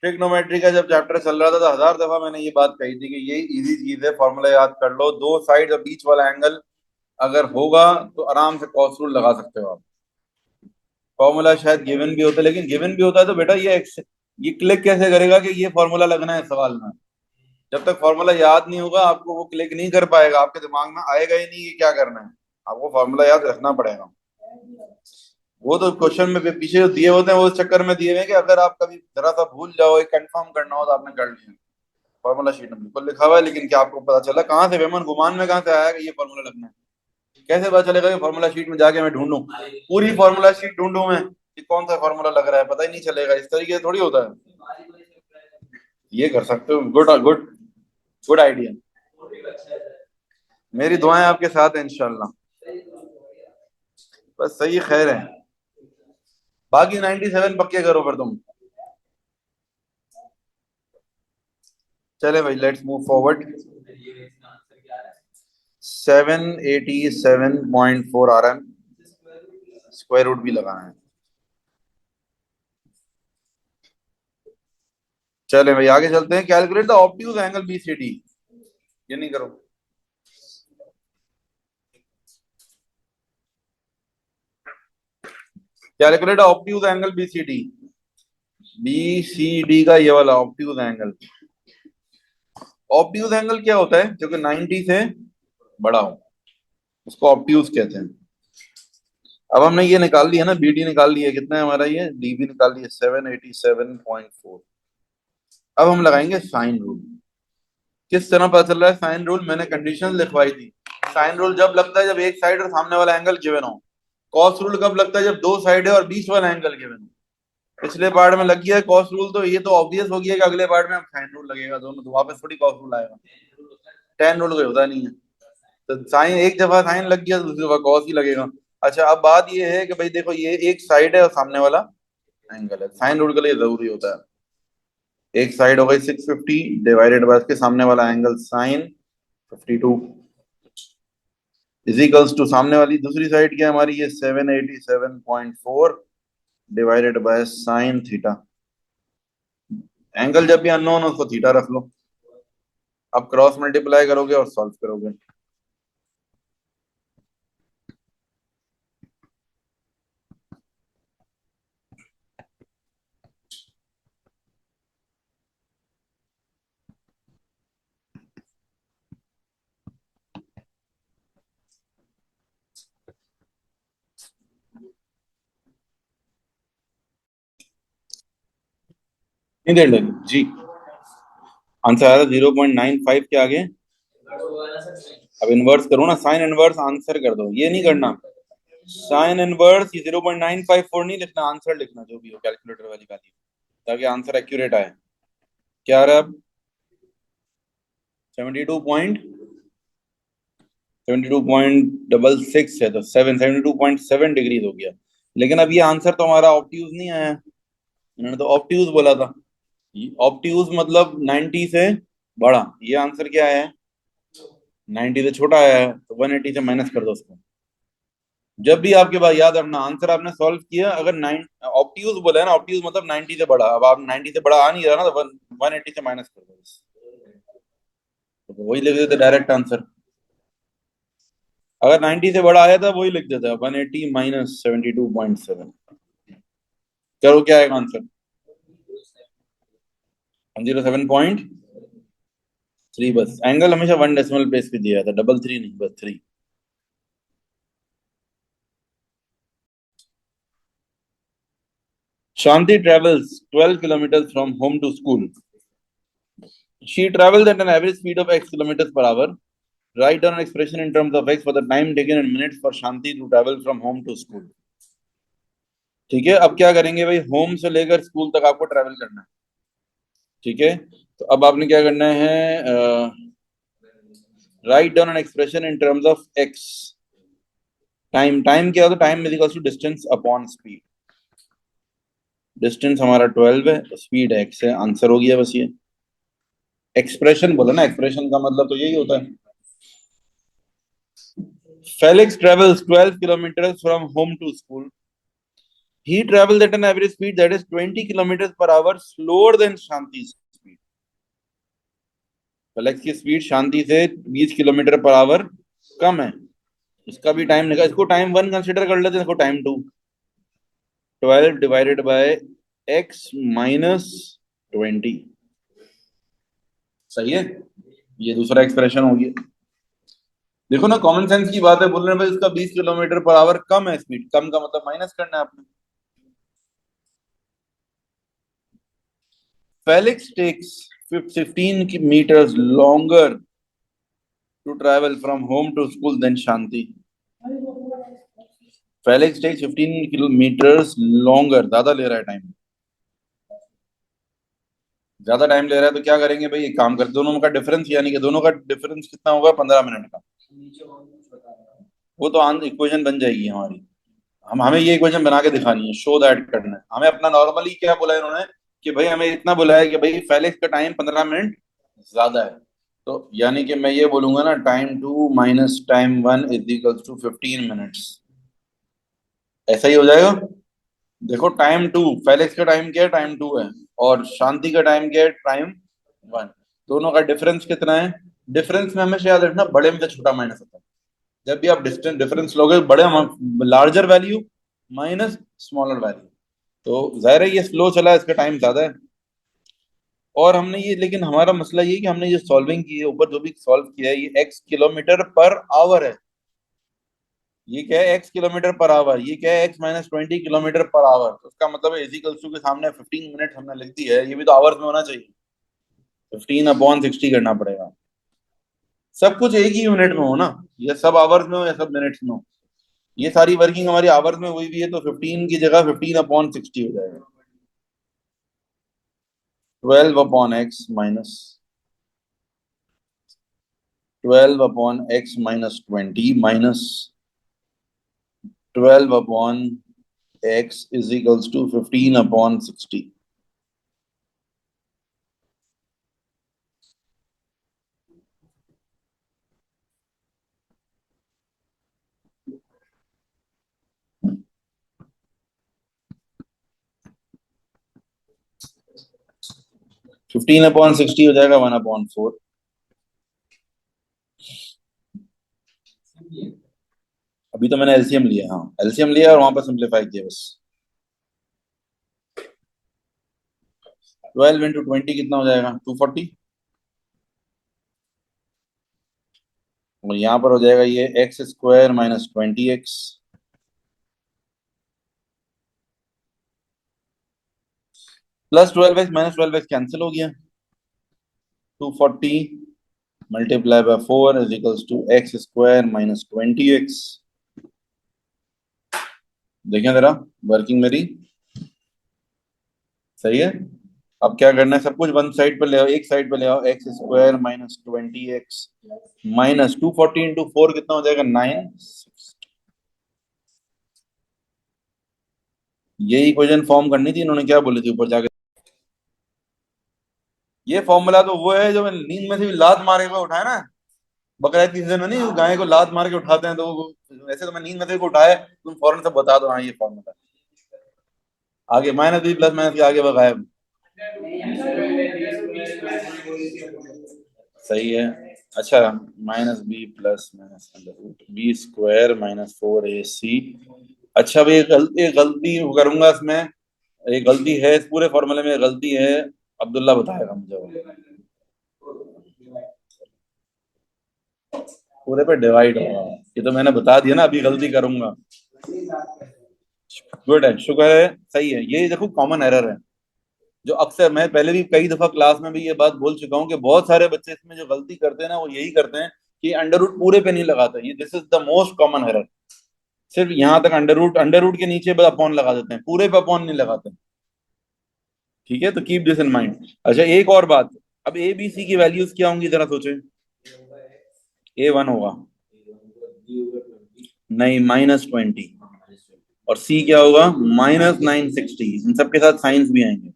ट्रिग्नोमेट्री का जब चैप्टर चल रहा था तो 1000 दफा मैंने ये बात कही थी कि ये इजी चीज है, फॉर्मूला याद कर लो, दो साइड और बीच वाला एंगल अगर होगा तो आराम से कॉस रूल लगा सकते हो आप। फॉर्मूला शायद गिवन भी होता है, लेकिन गिवन भी होता है तो बेटा ये क्लिक कैसे करेगा कि ये फॉर्मूला लगना है सवाल में। जब तक फॉर्मूला याद नहीं होगा आपको वो क्लिक नहीं कर पाएगा, आपके दिमाग में आएगा ही नहीं कि क्या करना है। आपको फॉर्मूला याद रखना पड़ेगा। वो तो क्वेश्चन में पीछे जो दिए होते हैं वो इस चक्कर में दिए हुए हैं कि अगर आप कभी जरा सा भूल जाओ, एक कंफर्म करना हो तो आपने कर लिया। फॉर्मूला शीट में बिल्कुल लिखा हुआ है, लेकिन क्या आपको पता चला कहाँ से वेमन गुमान में कहाँ से आया कि ये फॉर्मूला लगना है? कैसे पता चलेगा कि फॉर्मूला शीट में जाके मैं ढूंढूं, पूरी फॉर्मूला शीट ढूंढूं मैं कि कौन सा फॉर्मूला लग रहा है? पता ही नहीं चलेगा। इस तरीके से थोड़ी होता है। ये कर सकते हो, गुड गुड गुड आइडिया। मेरी दुआएं आपके साथ हैं इंशाल्लाह। बस सही खैर है। बाकी 97 पक्के करो फिर तुम। चले भाई, लेट्स मूव फॉरवर्ड। 787.4 आ रहा है, स्क्वायर रूट भी लगाना है। चले भाई आगे चलते हैं। Calculate the obtuse angle B C D. ये नहीं करो। Calculate obtuse angle B C D. B C D का ये वाला ऑब्ट्यूज एंगल। ऑब्ट्यूज एंगल क्या होता है? जो कि 90 से बड़ा हो, उसको ऑब्ट्यूज कहते हैं। अब हमने ये निकाल लिया ना, बी डी निकाल लिया, कितना है हमारा? ये डी बी निकाल लिया 787.4। अब हम लगाएंगे साइन रूल। किस तरह पता चल रहा है साइन रूल? मैंने कंडीशन लिखवाई थी। साइन रूल जब लगता है जब एक साइड और सामने वाला एंगल गिवन हो। कॉस रूल कब लगता है? जब दो साइड है और बीच वाला एंगल गिवन हो। पिछले पार्ट में लग गया है कॉस रूल, तो ये तो ऑब्वियस हो गया कि अगले पार्ट में साइन रूल लगेगा। दोनों तो वापस थोड़ी कॉस रूल आएगा। टेन रूल कोई होता नहीं है। तो साइन एक दफा साइन लग गया तो दूसरी दफा कॉस ही लगेगा। अच्छा, अब बात ये है कि भाई देखो, ये एक साइड है और सामने वाला एंगल है। साइन रूल के लिए जरूरी होता है, एक साइड हो गई 650 डिवाइडेड बाय उसके सामने वाला angle sine 52 is equals to सामने वाली दूसरी साइड क्या है हमारी? ये 787.4 divided by sine theta. Angle जब भी अननोन हो उसको थीटा रख लो। अब क्रॉस मल्टीप्लाई करोगे और सॉल्व करोगे। नहीं देर लगी जी। आंसर आ रहा 0.95 के आगे। अब इनवर्स करो ना, साइन इनवर्स आंसर कर दो, ये नहीं करना। साइन इनवर्स ये 0.954 नहीं लिखना, आंसर लिखना जो भी हो कैलकुलेटर वाली वैल्यू, ताकि आंसर एक्यूरेट आए। क्या आ रहा है अब? 72.66 है तो 72.7 डिग्री हो गया। लेकिन अब ये आंसर तो हमारा ऑब्ट्यूज नहीं आया है। इन्होंने तो ऑब्ट्यूज बोला था। ऑब्ट्यूज मतलब 90 से बड़ा। ये आंसर क्या है? 90 से छोटा आया है, तो 180 से माइनस कर दो उसको। जब भी आपके पास, याद रखना, आंसर आपने सॉल्व किया, अगर 9 ऑब्ट्यूज बोला है ना, ऑब्ट्यूज मतलब 90 से बड़ा। अब आप 90 से बड़ा आ नहीं रहा ना, तो 180 से माइनस कर दो बस। तो वही लिख देते डायरेक्ट आंसर। अगर 90 से बड़ा आया था वही लिख देता, 180 माइनस 72.7। करो क्या आएगा आंसर? 107.3। बस एंगल हमेशा वन डेसिमल प्लेस पे दिया था, डबल थ्री नहीं, बस three. Shanti travels 12 kilometers from home to school. She travels at an average speed of x kilometers per hour. Write down an expression in terms of x for the time taken in minutes for Shanti to travel from home to school. ठीक है, अब क्या करेंगे भाई? Home से लेकर school तक आपको ट्रेवल करना है। ठीक है, तो अब आपने क्या करना है? Write down an expression in terms of x. Time, time क्या होता है? Time is equal to distance upon speed. Distance हमारा 12 है, स्पीड एक्स है, आंसर हो गया बस ये। एक्सप्रेशन बोला ना, एक्सप्रेशन का मतलब तो यही होता है। Felix travels 12 kilometers from home to school. He travels at an average speed that is 20 kilometers per hour slower than Shanti's speed. Felix की स्पीड शांति से 20 किलोमीटर पर आवर कम है। इसका भी टाइम निकाल, इसको टाइम वन कंसिडर कर लेते हैं, इसको time two. 12 divided by x minus 20। सही है, ये दूसरा एक्सप्रेशन हो गया। देखो ना, कॉमन सेंस की बात है, बोल रहे हैं भाई इसका 20 किलोमीटर पर आवर कम है स्पीड, कम का मतलब माइनस करना है आपने। Felix takes 15 meters longer to travel from home to school than Shanti. Felix takes 15 kilometers longer, ज्यादा ले रहा है टाइम, ज्यादा टाइम ले रहा है तो क्या करेंगे भाई, एक काम कर, दोनों का डिफरेंस, यानी कि दोनों का डिफरेंस कितना होगा, 15 मिनट का। वो तो आन इक्वेशन बन जाएगी हमारी। हमें ये इक्वेशन बना के दिखानी है, शो दैट करना है हमें। अपना नॉर्मली क्या बोला है इन्होंने कि भाई हमें इतना बोला है कि भाई फेलिक्स का टाइम 15 मिनट ज्यादा है, तो यानी कि मैं ये बोलूंगा ना, time two minus time one is equals to 15 minutes. ऐसा ही हो जाएगा। देखो टाइम टू, फेलिक्स का टाइम क्या है, टाइम टू है, और शांति का टाइम क्या है, टाइम वन। दोनों का डिफरेंस कितना है? डिफरेंस में हमेशा याद रखना, बड़े में से छोटा माइनस होता है। जब भी आप डिस्टेंस डिफरेंस लोगे, बड़े larger value minus smaller value, तो जाहिर है ये स्लो चला है, इसका टाइम ज्यादा है। और हमने ये, लेकिन हमारा मसला ये है कि हमने ये सॉल्विंग की है, ऊपर जो भी सॉल्व किया है, ये एक्स किलोमीटर पर आवर है। ये क्या है, एक्स किलोमीटर पर आवर, ये क्या है, x minus 20 kilometre per hour. तो उसका मतलब है इजिकल्स टू के सामने 15 मिनट हमने लिख दी है, ये भी तो आवर्स में होना चाहिए, 15/60 करना पड़ेगा। सब कुछ एक ही यूनिट में हो ना, ये सब आवर्स में हो या सब मिनट्स में हो। ये सारी वर्किंग हमारी आवर्स में हुई भी है, तो 15 की जगह 15/60 हो जाएगा। 12/x minus 12/x is equals to 15/60. 15/60 हो जाएगा 1/4। अभी तो मैंने एलसीएम लिया, हाँ एलसीएम लिया और वहां पर सिंप्लीफाई किया बस। 12 × 20 कितना हो जाएगा, 240। और यहाँ पर हो जाएगा ये x² minus 20x plus 12x minus 12x cancel हो गया। 240 multiply by 4 is equals to x² minus 20x। देखें जरा वर्किंग मेरी, सही है। अब क्या करना है, सब कुछ वन साइड पर ले आओ, एक साइड पर ले आओ, x² माइनस 20x माइनस 240 × 4 कितना हो जाएगा, 9। ये इक्वेशन फॉर्म करनी थी, इन्होंने क्या बोली थी ऊपर जाके। ये फॉर्मूला तो वो है जो मैं नींद में से भी लात मारे हुए उठाया ना, बकरा की सीजन में नहीं, गाय को लात मार के उठाते हैं, तो ऐसे तो मैं नींद में से को उठाया, तुम फौरन से बता दो हाँ ये फॉर्मूला। आगे माइनस बी प्लस माइनस के आगे वो गायब। सही है। अच्छा, minus B plus minus b² minus 4ac। अच्छा भाई, एक गलती करूंगा इसमें, एक गलती है इस पूरे फॉर्मूले में, गलती है, अब्दुल्ला बताएगा मुझे वो। पूरे पे डिवाइड होगा, ये तो मैंने बता दिया ना, अभी गलती करूंगा। गुड है, शुक्र है, सही है। ये देखो कॉमन एरर है, जो अक्सर मैं पहले भी कई दफा क्लास में भी ये बात बोल चुका हूँ कि बहुत सारे बच्चे इसमें जो गलती करते हैं ना, वो यही करते हैं कि अंडर रूट पूरे पे नहीं लगाते। ये this is the most common error. सिर्फ यहाँ तक अंडर रूट के नीचे बस अपॉन लगा देते हैं, पूरे पे अपॉन नहीं लगाते। ठीक है, तो कीप दिस इन माइंड। अच्छा एक और बात, अब ए बी सी की वैल्यूज क्या होंगी जरा सोचें। A1 होगा, नहीं -20, और सी क्या होगा, -960। इन सबके साथ साइंस भी आएंगे।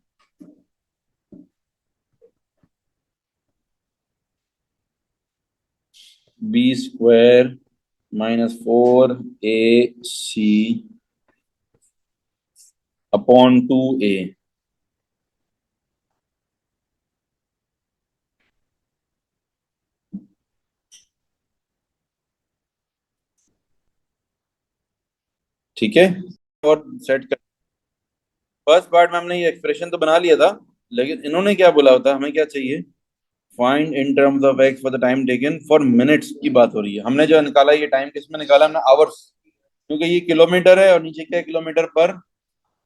B square -4ac upon 2a। ठीक है, और सेट कर। फर्स्ट पार्ट में हमने ये एक्सप्रेशन तो बना लिया था, लेकिन इन्होंने क्या बोला होता, हमें क्या चाहिए, find in terms of x for the time taken for minutes की बात हो रही है। हमने जो निकाला ये टाइम किस में निकाला हमने, आवर्स, क्योंकि ये किलोमीटर है और नीचे क्या है, किलोमीटर पर।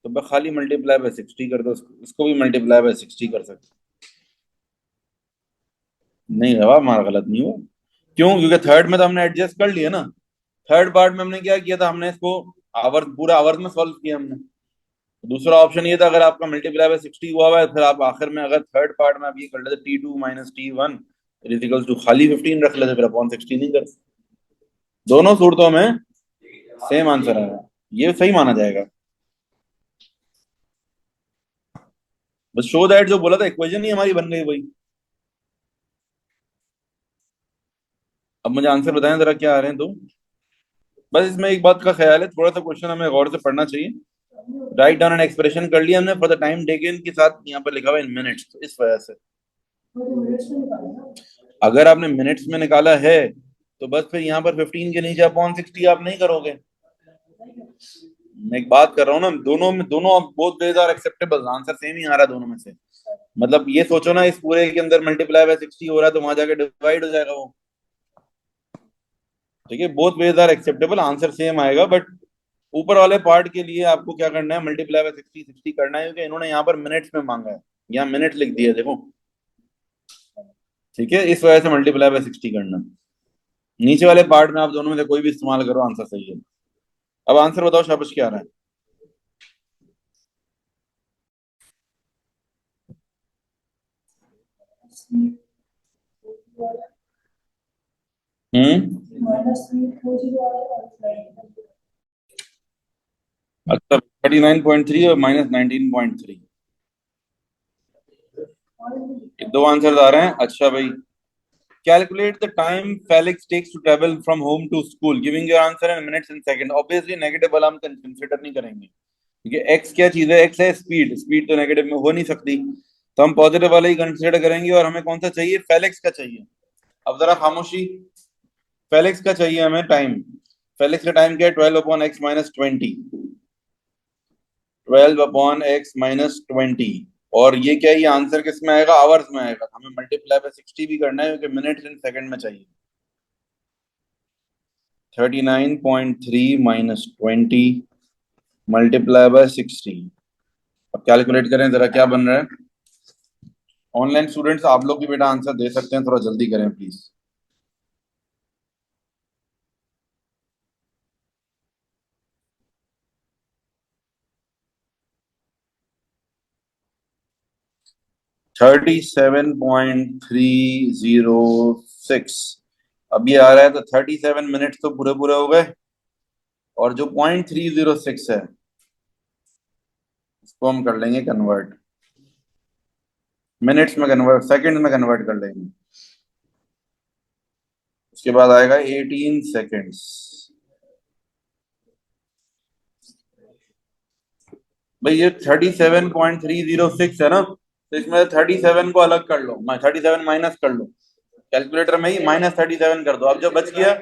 तो बस खाली मल्टीप्लाई बाय 60 कर दो, इसको भी मल्टीप्लाई बाय 60 कर सकते। नहीं, जवाब हमारा गलत नहीं हुआ। क्यों? क्योंकि थर्ड में तो हमने एडजस्ट कर लिया ना। थर्ड पार्ट में हमने क्या किया था, हमने इसको आवर्स, पूरा आवर्स में सॉल्व किया हमने। दूसरा ऑप्शन ये था, अगर आपका मल्टीप्लाई बाय 60 हुआ हुआ है, फिर आप आखिर में अगर थर्ड पार्ट में आप ये कर लेते T2 minus T1 equals to खाली 15 रख लेते, फिर अपॉन 60 नहीं करते। दोनों सूरतों में सेम आंसर आएगा, ये सही माना जाएगा। बस शो दैट जो बोला था, इक्वेशन ही हमारी बन गई वही। अब मुझे आंसर बताएं जरा, क्या आ रहे हैं तो। बस इसमें एक बात का ख्याल है, थोड़ा सा क्वेश्चन हमें गौर से पढ़ना चाहिए। राइट डाउन एन एक्सप्रेशन कर लिया हमने फॉर द टाइम टेकन के साथ, यहाँ पर लिखा हुआ इन मिनट्स, तो इस वजह से अगर आपने मिनट्स में निकाला है तो बस फिर यहाँ पर 15 के नीचे अपॉन 60 आप नहीं करोगे। मैं एक बात कर रहा हूँ ना, दोनों में दोनों both ways are acceptable, answer same ही आ रहा है दोनों में से। मतलब ये सोचो ना, इस पूरे के अंदर मल्टीप्लाई बाय 60 हो रहा है, तो वहां जाके डिवाइड हो जाएगा वो। ठीक है, both ways are acceptable, answer same आएगा, बट ऊपर वाले पार्ट के लिए आपको क्या करना है, मल्टीप्लाई बाय 60 करना है, क्योंकि इन्होंने यहाँ पर मिनट्स में मांगा है, यहाँ मिनट लिख दिया देखो। ठीक है, इस वजह से मल्टीप्लाई बाय 60 करना। नीचे वाले पार्ट में आप दोनों में से कोई भी इस्तेमाल करो, आंसर सही है। अब आंसर बताओ शाबाश, क्या आ रहा है। हम्म। अच्छा, 39.3 और -19.3, दो आंसर आ रहे हैं। अच्छा भाई, calculate the time Felix takes to travel from home to school, giving your answer in minutes and second. Obviously negative वाला हम कंसीडर नहीं करेंगे, क्योंकि एक्स क्या चीज है, एक्स है स्पीड, स्पीड तो नेगेटिव में हो नहीं सकती। तो हम पॉजिटिव वाला ही कंसीडर करेंगे, और हमें कौन सा चाहिए, फेलिक्स का चाहिए। अब जरा खामोशी, फेलिक्स का चाहिए हमें टाइम। फेलिक्स का टाइम क्या है, 12/x-20, 12/x-20। और ये क्या है, ये आंसर किस में आएगा, आवर्स में आएगा। हमें मल्टीप्लाई बाय 60 भी करना है, क्योंकि मिनट इन सेकंड में चाहिए। 39.3 -20 मल्टीप्लाई बाय 60। अब कैलकुलेट करें जरा, क्या बन रहा है। ऑनलाइन स्टूडेंट्स आप लोग भी बेटा आंसर दे सकते हैं, थोड़ा जल्दी करें प्लीज। 37.306 अब ये आ रहा है, तो 37 मिनट तो पूरे पूरे हो गए, और जो 0.306 है इसको हम कर लेंगे कन्वर्ट, मिनट्स में कन्वर्ट, सेकंड में कन्वर्ट कर लेंगे। उसके बाद आएगा 18 सेकेंड्स। भाई ये 37.306 है ना, तो इसमें 37 को अलग कर लो, 37 माइनस कर लो, कैलकुलेटर में ही -37 कर दो। अब जो बच गया,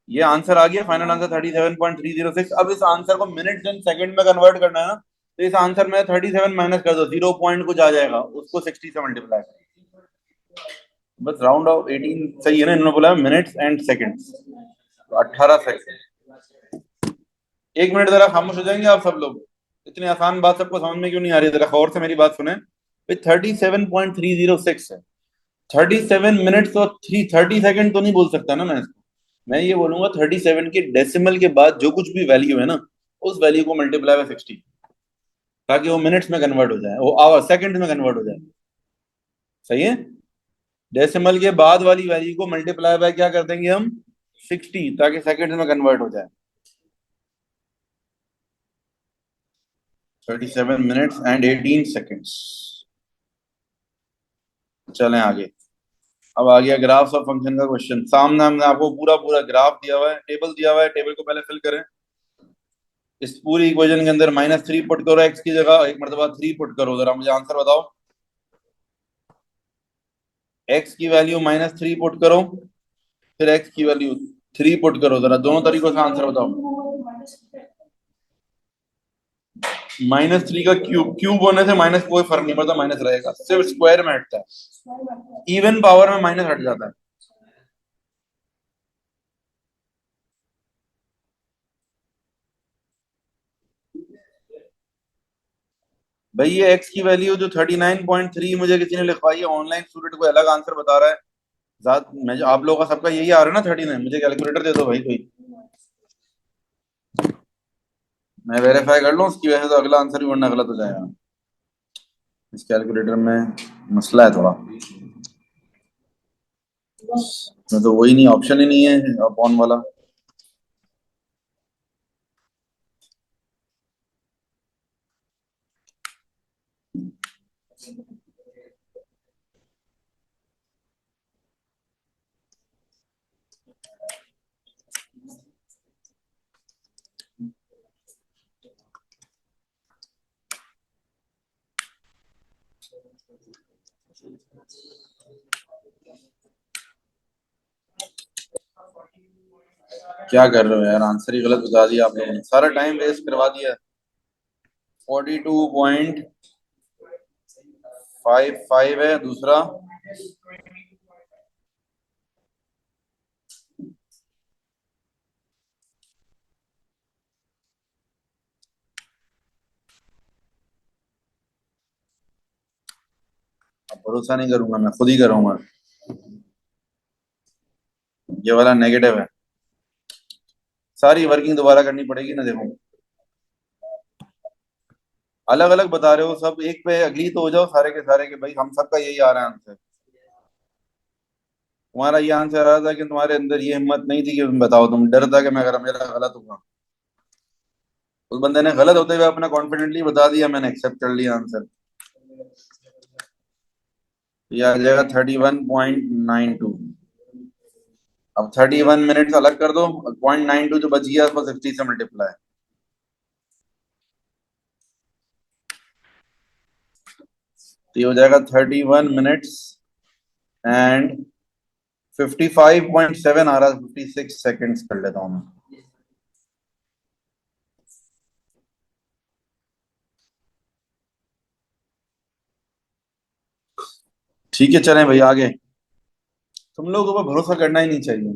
ये आंसर आ गया, फाइनल आंसर 37.306। अब इस आंसर को मिनट एंड सेकंड में कन्वर्ट करना है ना, तो इस आंसर में 37 माइनस कर दो, 0 पॉइंट कुछ आ जाएगा, उसको 60 से मल्टीप्लाई कर, बस राउंड ऑफ 18 सही है ना, इन्होंने बोला मिनट्स एंड सेकंड्स, तो 18 सेकंड। एक मिनट जरा खामोश हो जाएंगे आप सब लोग, इतनी आसान बात सबको समझ में क्यों नहीं आ रही, जरा गौर से मेरी बात सुने। 37.306 है, 37 मिनट्स और 30 सेकंड तो नहीं बोल सकता ना मैं इसको। मैं ये बोलूंगा 37 के डेसिमल के बाद जो कुछ भी वैल्यू है ना, उस वैल्यू को मल्टीप्लाई बाय 60, ताकि वो मिनट्स में कन्वर्ट हो जाए, वो आवर सेकंड में कन्वर्ट हो जाए। सही है, डेसिमल के बाद वाली वैल्यू को मल्टीप्लाई बाय क्या कर देंगे हम, 60, ताकि सेकंड में कन्वर्ट हो जाए। 37 मिनट्स एंड 18 सेकेंड्स। चलें आगे। अब आ गया ग्राफ्स और फंक्शन का क्वेश्चन। सामने हमने आपको पूरा पूरा ग्राफ दिया हुआ है, टेबल दिया हुआ है, टेबल को पहले फिल करें। इस पूरी इक्वेशन के अंदर -3 पुट करो, एक्स की जगह एक मरतबा 3 पुट करो, जरा मुझे आंसर बताओ। एक्स की वैल्यू -3 पुट करो, फिर एक्स की वैल्यू 3 पुट करो, जरा दोनों तरीकों से आंसर बताओ। -3 का क्यूब, क्यूब होने से माइनस कोई फर्क नहीं पड़ता, माइनस रहेगा, सिर्फ स्क्वायर में हटता है, इवन पावर में माइनस हट जाता है। भाई ये एक्स की वैल्यू जो 39.3 मुझे किसी ने लिखवाई है, ऑनलाइन स्टूडेंट को अलग आंसर बता रहा है। मैं आप लोगों का सबका यही आ रहा है ना 39, मुझे कैलकुलेटर दे दो भाई कोई, मैं वेरीफाई कर लूं, उसकी वजह से तो अगला आंसर भी वरना गलत हो जाएगा। इस कैलकुलेटर में मसला है थोड़ा, तो वही नहीं, ऑप्शन ही नहीं है अपॉन वाला। क्या कर रहे हो यार, आंसर ही गलत बता दिया आप लोगों ने, सारा टाइम वेस्ट करवा दिया। 42.55 है दूसरा। अब भरोसा नहीं करूंगा, मैं खुद ही करूंगा। ये वाला नेगेटिव है, सारी वर्किंग दोबारा करनी पड़ेगी ना। देखो अलग अलग बता रहे हो सब, एक पे अग्री तो हो जाओ सारे के सारे के, भाई हम सबका यही आ रहा है आंसर। तुम्हारा ये आंसर आ रहा था कि तुम्हारे अंदर ये हिम्मत नहीं थी कि तुम बताओ, तुम डर था कि मैं अगर मेरा गलत होगा। उस बंदे ने गलत होते हुए अपना कॉन्फिडेंटली बता दिया, मैंने एक्सेप्ट कर लिया आंसर। ये आ जाएगा 31.92। अब 31 मिनट अलग कर दो, 0.92 जो बच गया उसको 60 से मल्टीप्लाई। तो ये हो जाएगा 31 मिनट्स एंड 55.7 आ रहा है, 56 सेकेंड्स कर लेता हूँ मैं। ठीक है चलें भाई आगे। तुम लोगों पर भरोसा करना ही नहीं चाहिए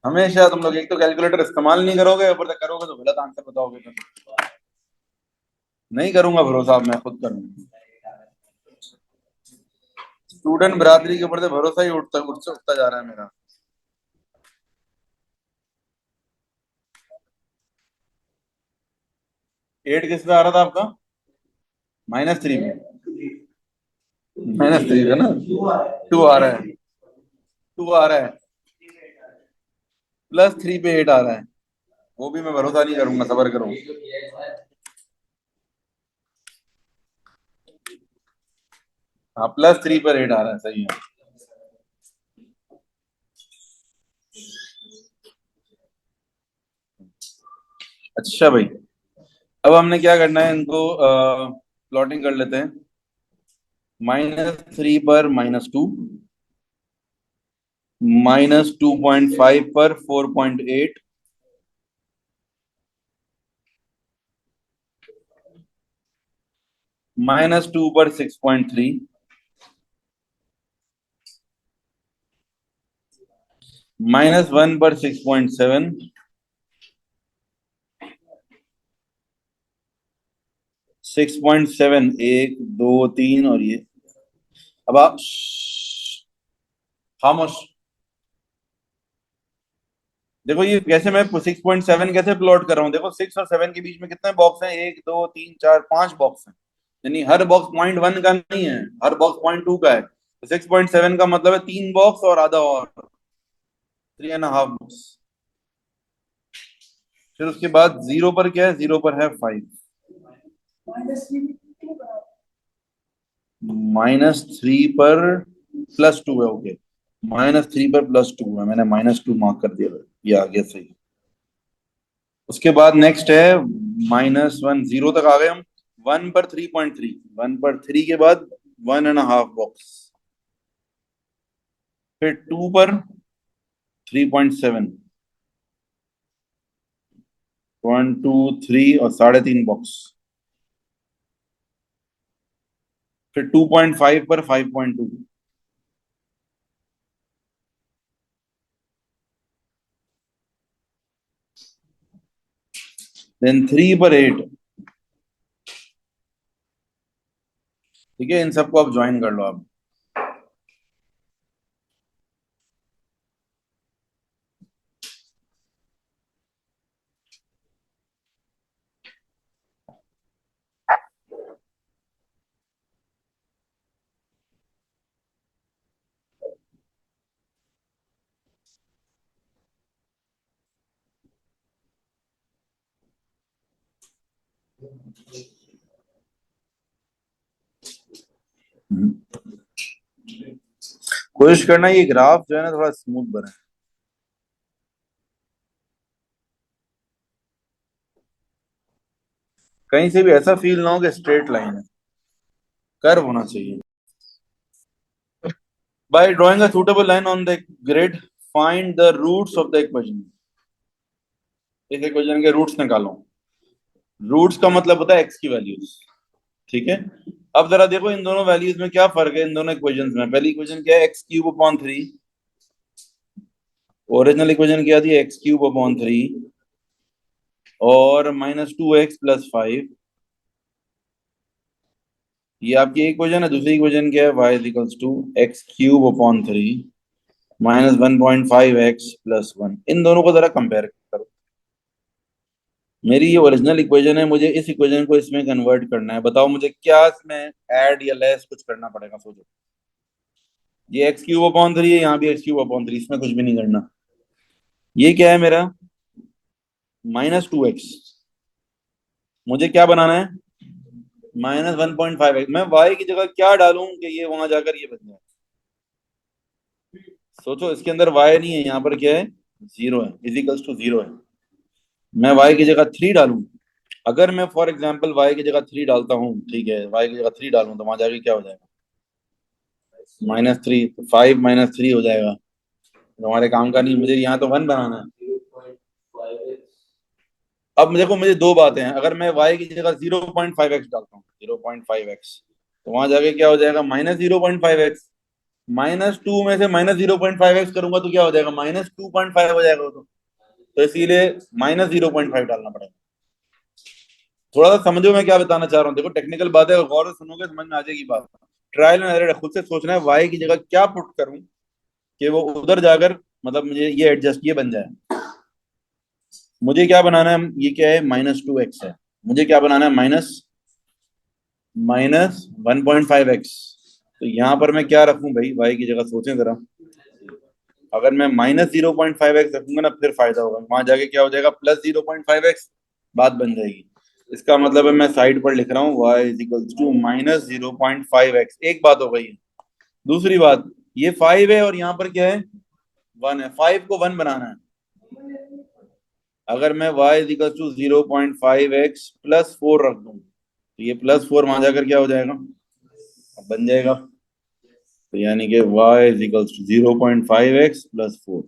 हमेशा। तुम लोग एक तो कैलकुलेटर इस्तेमाल नहीं करोगे, ऊपर तक करोगे तो गलत आंसर बताओगे। तो नहीं करूंगा भरोसा, अब मैं खुद करूंगा। स्टूडेंट बरादरी के ऊपर से भरोसा ही उठता जा रहा है मेरा। 8 किस पे आ रहा था आपका? -3 पे, -3 है ना, 2 आ रहा है, 2 आ रहा है, +3 पे 8 आ रहा है। वो भी मैं भरोसा नहीं करूंगा, सबर करो। हाँ +3 पर 8 आ रहा है, सही है। अच्छा भाई, अब हमने क्या करना है, इनको प्लॉटिंग कर लेते हैं। -3 पर -2, -2.5 पर 4.8, -2 पर 6.3, -1 पर 6.7, 6.7, 1 2 3 और ये। अब आप खामोश। देखो ये कैसे मैं 6.7 कैसे प्लॉट कर रहा हूँ, देखो 6 और 7 के बीच में कितने बॉक्स हैं, 1 2 3 4 5 बॉक्स हैं। यानी हर बॉक्स .1 का नहीं है, हर बॉक्स .2 का है, तो 6.7 का मतलब है 3 बॉक्स और आधा और 3.5 बॉक्स। फिर उसके बाद जीरो पर क्या है, जीरो पर है 5, -3 पर +2 है, ओके। -3 पर +2 है, मैंने -2 मार्क कर दिया, ये आ गया सही। उसके बाद नेक्स्ट है -1, 0 तक आ गए हम। 1 पर 3.3, 1 पर 3 के बाद 1.5 बॉक्स, फिर 2 पर 3.7, 1 2 3 और 3.5 बॉक्स, फिर 2.5 पर 5.2, देन 3 पर 8। ठीक है, इन सबको आप ज्वाइन कर लो आप। कोशिश करना ये ग्राफ जो है ना थोड़ा स्मूथ बने, कहीं से भी ऐसा फील ना हो कि स्ट्रेट लाइन है, कर्व होना चाहिए। By drawing a suitable line on the grid, find the roots of the equation. इस इक्वेशन के रूट्स निकालो। रूट्स का मतलब होता है एक्स की वैल्यूज। ठीक है, अब जरा देखो इन दोनों वैल्यूज में क्या फर्क है, इन दोनों इक्वेशंस में। पहली इक्वेशन क्या है, x³ अपॉन 3। ओरिजिनल इक्वेशन क्या थी, x³ अपॉन 3 और -2x + 5। ये आपकी इक्वेशन है। दूसरी इक्वेशन क्या है, y = x³ अपॉन 3 -1.5x + 1। इन दोनों को जरा कंपेयर करो। मेरी ये ओरिजिनल इक्वेशन है, मुझे इस इक्वेशन को इसमें कन्वर्ट करना है। बताओ मुझे क्या इसमें ऐड या लेस कुछ करना पड़ेगा, सोचो। ये x³ अपॉन 3 है, यहाँ भी x³अपॉन 3, इसमें कुछ भी नहीं करना। ये क्या है मेरा, -2x। मुझे क्या बनाना है, -1.5x। मैं y की जगह क्या डालूं कि ये वहां जाकर ये बन जाए। सोचो, इसके अंदर y नहीं है, यहाँ पर क्या है, 0 है, = 0 है। मैं y की जगह 3 डालूं। अगर मैं फॉर एग्जाम्पल y की जगह 3 डालता हूँ, ठीक है, y की जगह 3 डालूं तो वहां जाके क्या हो जाएगा, -3। तो 5 - 3 हो जाएगा, तुम्हारे काम का नहीं। मुझे यहाँ तो 1 बनाना है। अब देखो, मुझे दो बातें हैं। अगर मैं y की जगह 0.5x डालता हूँ, 0.5x, तो वहां जाके क्या हो जाएगा, -0.5x। -2 में से -0.5x करूंगा तो क्या हो जाएगा, -2.5 हो जाएगा वो तो इसीलिए -0.5 डालना पड़ेगा। थोड़ा सा समझो मैं क्या बताना चाह रहा हूँ। देखो टेक्निकल बात है, गौर से सुनोगे समझ में आ जाएगी बात। ट्रायल एंड एरर है, खुद से सोचना है y की जगह क्या पुट करूं कि वो उधर जाकर, मतलब मुझे ये एडजस्ट ये बन जाए। मुझे क्या बनाना है, ये क्या है, -2x है। मुझे क्या बनाना है, -1.5x। तो यहाँ पर मैं क्या रखूं भाई, y की जगह सोचें जरा। अगर मैं -0.5x रखूंगा ना, फिर फायदा होगा। वहां जाके क्या हो जाएगा, +0.5x, बात बन जाएगी। इसका मतलब है मैं साइड पर लिख रहा हूँ y = -0.5x। एक बात हो गई। दूसरी बात, ये 5 है और यहाँ पर क्या है, 1 है। 5 को 1 बनाना है। अगर मैं y = 0.5x + 4 रख दूं तो ये +4 वहां जाकर क्या हो जाएगा, अब बन जाएगा। तो यानी कि y = 0.5x + 4।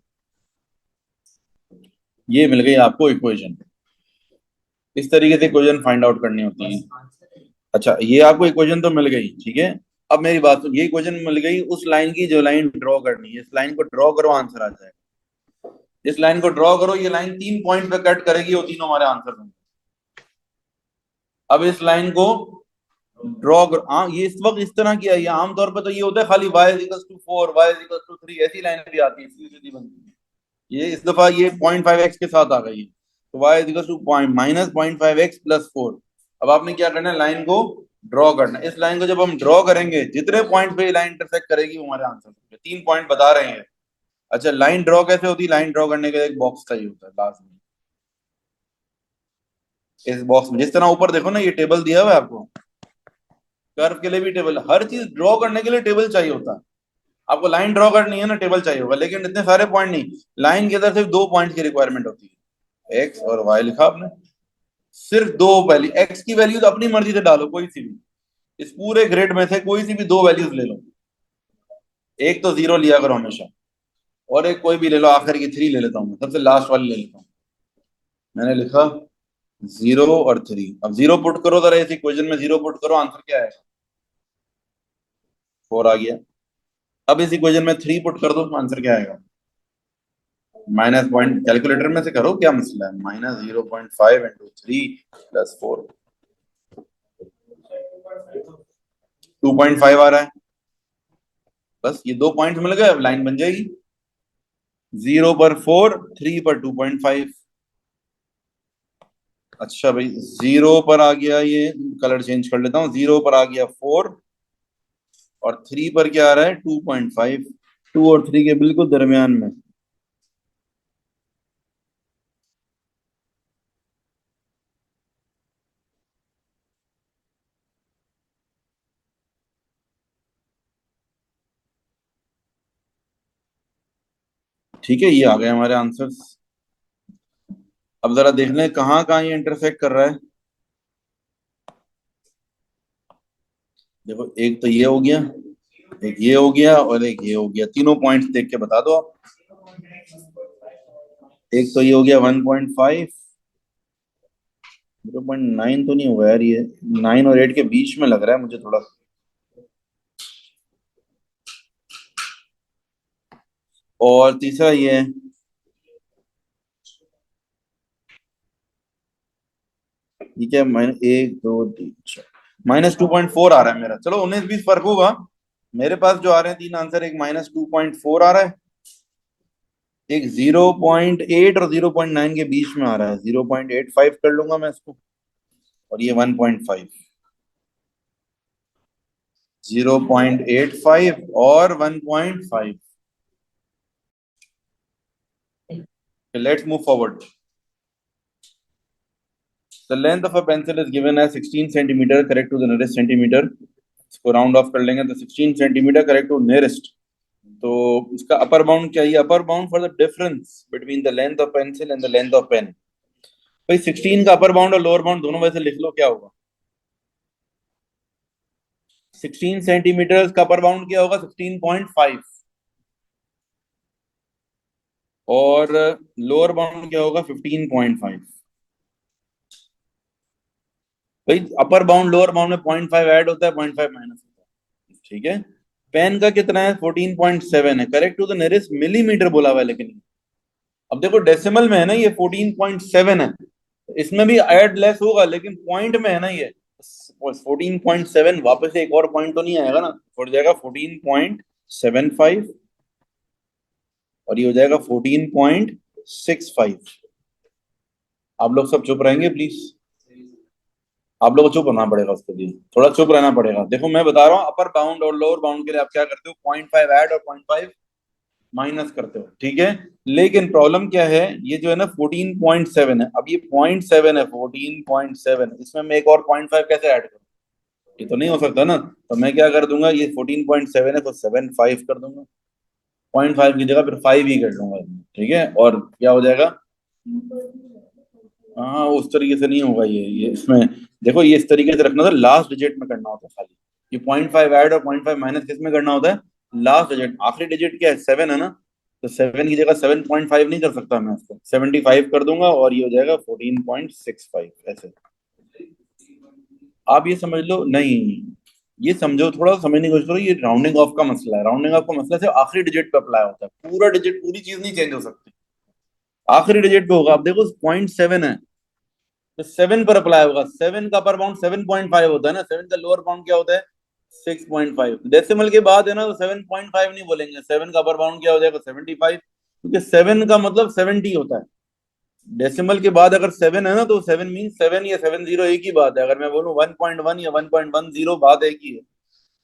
ये मिल गई आपको इक्वेशन। इस तरीके से इक्वेशन फाइंड आउट करनी होती है। अच्छा, ये आपको इक्वेशन तो मिल गई, ठीक है। अब मेरी बात सुन, ये इक्वेशन मिल गई उस लाइन की जो लाइन ड्रॉ करनी है। इस लाइन को ड्रॉ करो, आंसर आ जाएगा। इस लाइन को ड्रॉ करो, ये लाइन 3 पॉइंट पे कट करेगी, वो तीनों हमारे आंसर होंगे। अब इस लाइन को ड्रॉ करो। ये इस वक्त इस तरह की है, ये आमतौर पर तो ये होता है खाली y = 4, y = 3, ऐसी लाइन भी आती है, सीधी सीधी बनती है। ये इस दफा ये 0.5x के साथ आ गई है, तो y = -0.5x + 4। अब आपने क्या करना है, लाइन को ड्रॉ करना है। इस लाइन को जब हम ड्रॉ करेंगे, जितने पॉइंट पे ये लाइन इंटरसेक्ट करेगी वो हमारे आंसर होंगे। 3 पॉइंट बता रहे हैं। अच्छा, लाइन ड्रॉ कैसे होती है, लाइन ड्रॉ करने के लिए एक बॉक्स चाहिए होता है लास्ट में। इस बॉक्स में जिस तरह ऊपर देखो ना, ये टेबल दिया हुआ है आपको, कर्व के लिए भी टेबल, हर चीज ड्रॉ करने के लिए टेबल चाहिए होता है। आपको लाइन ड्रॉ करनी है ना, टेबल चाहिए होगा, लेकिन इतने सारे पॉइंट नहीं, लाइन के अंदर सिर्फ 2 पॉइंट की रिक्वायरमेंट होती है, एक्स और वाई लिखा आपने, सिर्फ दो वैल्यू, एक्स की वैल्यू तो अपनी मर्जी से डालो कोई सी भी, इस पूरे ग्रिड में से कोई सी भी दो वैल्यूज ले लो, एक तो जीरो लिया करो हमेशा, और एक कोई भी ले लो, आखिर की 3 ले लेता हूँ, सबसे लास्ट वाली ले लेता हूँ, मैंने लिखा 0 और 3। अब 0 पुट करो जरा, इस इक्वेशन में 0 पुट करो, आंसर क्या आएगा? 4 आ गया। अब इस इक्वेशन में 3 पुट कर दो, आंसर क्या आएगा? माइनस पॉइंट, कैलकुलेटर में से करो, क्या मसला है, -0.5 × 3 + 4, 2.5 आ रहा है, बस ये 2 पॉइंट मिल गए, अब लाइन बन जाएगी, 0 पर 4, 3 पर 2.5। अच्छा भाई, 0 पर आ गया, ये कलर चेंज कर लेता हूँ, 0 पर आ गया 4, और 3 पर क्या आ रहा है? 2.5, 2 और 3 के बिल्कुल दरमियान में। ठीक है, ये आ गए हमारे आंसर्स। अब जरा देख लें कहाँ कहाँ ये इंटरसेक्ट कर रहा है। देखो, एक तो ये हो गया, एक ये हो गया, और एक ये हो गया, तीनों पॉइंट्स देख के बता दो आप। एक तो ये हो गया 1.5, 0.9 तो नहीं होगा यार, ये 9 और 8 के बीच में लग रहा है मुझे थोड़ा। और तीसरा ये है, ठीक है, -1 2 3 4, -2.4 आ रहा है मेरा, चलो 19-20 फर्क होगा। मेरे पास जो आ रहे हैं तीन आंसर, एक -2.4 आ रहा है, एक 0.8 और 0.9 के बीच में आ रहा है, 0.85 कर लूंगा मैं इसको, और ये 1.5, 0.85 और 1.5। Let's move forward. The length of a pencil is given as 16 centimeter, correct to the nearest centimeter। इसको राउंड ऑफ कर लेंगे तो 16 सेंटीमीटर करेक्ट टू नियरेस्ट। तो इसका अपर बाउंड क्या है? Upper bound for the difference between the length of pencil and the length of pen. भाई 16 का अपर बाउंड और लोअर बाउंड दोनों वैसे लिख लो, क्या होगा? 16 सेंटीमीटर का अपर बाउंड क्या होगा? 16.5। और लोअर बाउंड क्या होगा? 15.5। भाई अपर बाउंड लोअर बाउंड में 0.5 ऐड होता है, 0.5 माइनस होता है, ठीक है। पेन का कितना है? 14.7 है, correct to the nearest millimetre बोला हुआ है, लेकिन अब देखो डेसिमल में है ना, ये 14.7 है, इसमें भी ऐड लेस होगा, लेकिन पॉइंट में है ना ये 14.7, वापस से एक और पॉइंट तो नहीं आएगा ना, हो जाएगा 14.75, और ये हो जाएगा 14.65। आप लोग सब चुप रहेंगे प्लीज, आप लोगों को चुप रहना पड़ेगा, उसके लिए थोड़ा चुप रहना पड़ेगा। देखो मैं बता रहा हूँ, अपर बाउंड और लोअर बाउंड के लिए आप क्या करते हो? 0.5 ऐड और 0.5 माइनस करते हो, ठीक है। लेकिन प्रॉब्लम क्या है, ये जो है ना 14.7 है, अब ये 0.7 है, 14.7, इसमें मैं एक और 0.5 कैसे ऐड करूँ? ये तो नहीं हो सकता ना, तो मैं क्या कर दूंगा, ये 14.7 है तो 7.5 कर दूंगा, 0.5 की जगह फिर 5 ही कर लूंगा, ठीक है, और क्या हो जाएगा? हाँ, उस तरीके से नहीं होगा ये इसमें, देखो ये इस तरीके से रखना था, लास्ट डिजिट में करना होता है खाली, ये 0.5 ऐड और 0.5 माइनस किस में करना होता है? लास्ट डिजिट, आखिरी डिजिट क्या है? 7 है ना, तो 7 की जगह 7.5 नहीं कर सकता मैं इसको, 75 कर दूंगा, और ये हो जाएगा 14.65 ऐसे। आप ये समझ लो, नहीं, ये समझो, थोड़ा सा समझने की कोशिश करो, ये राउंडिंग ऑफ का मसला है, राउंडिंग ऑफ का मसला सिर्फ आखिरी डिजिट पे अप्लाई होता है, पूरा डिजिट पूरी चीज नहीं चेंज हो सकती, आखिरी डिजिट पे होगा। अब देखो 0.7 है, तो 7 पर अप्लाई होगा, 7 का अपर बाउंड 7.5 होता है ना, 7 का लोअर बाउंड क्या होता है? 6.5। डेसिमल के बाद है ना, तो 7.5 नहीं बोलेंगे, 7 का अपर बाउंड क्या हो जाएगा? 75, क्योंकि 7 का मतलब 70 होता है। डेसिमल के बाद अगर 7 है ना, तो 7 मीन 7 या 70 एक ही बात है, अगर मैं बोलूं 1.1 या 1.10 बात एक ही है।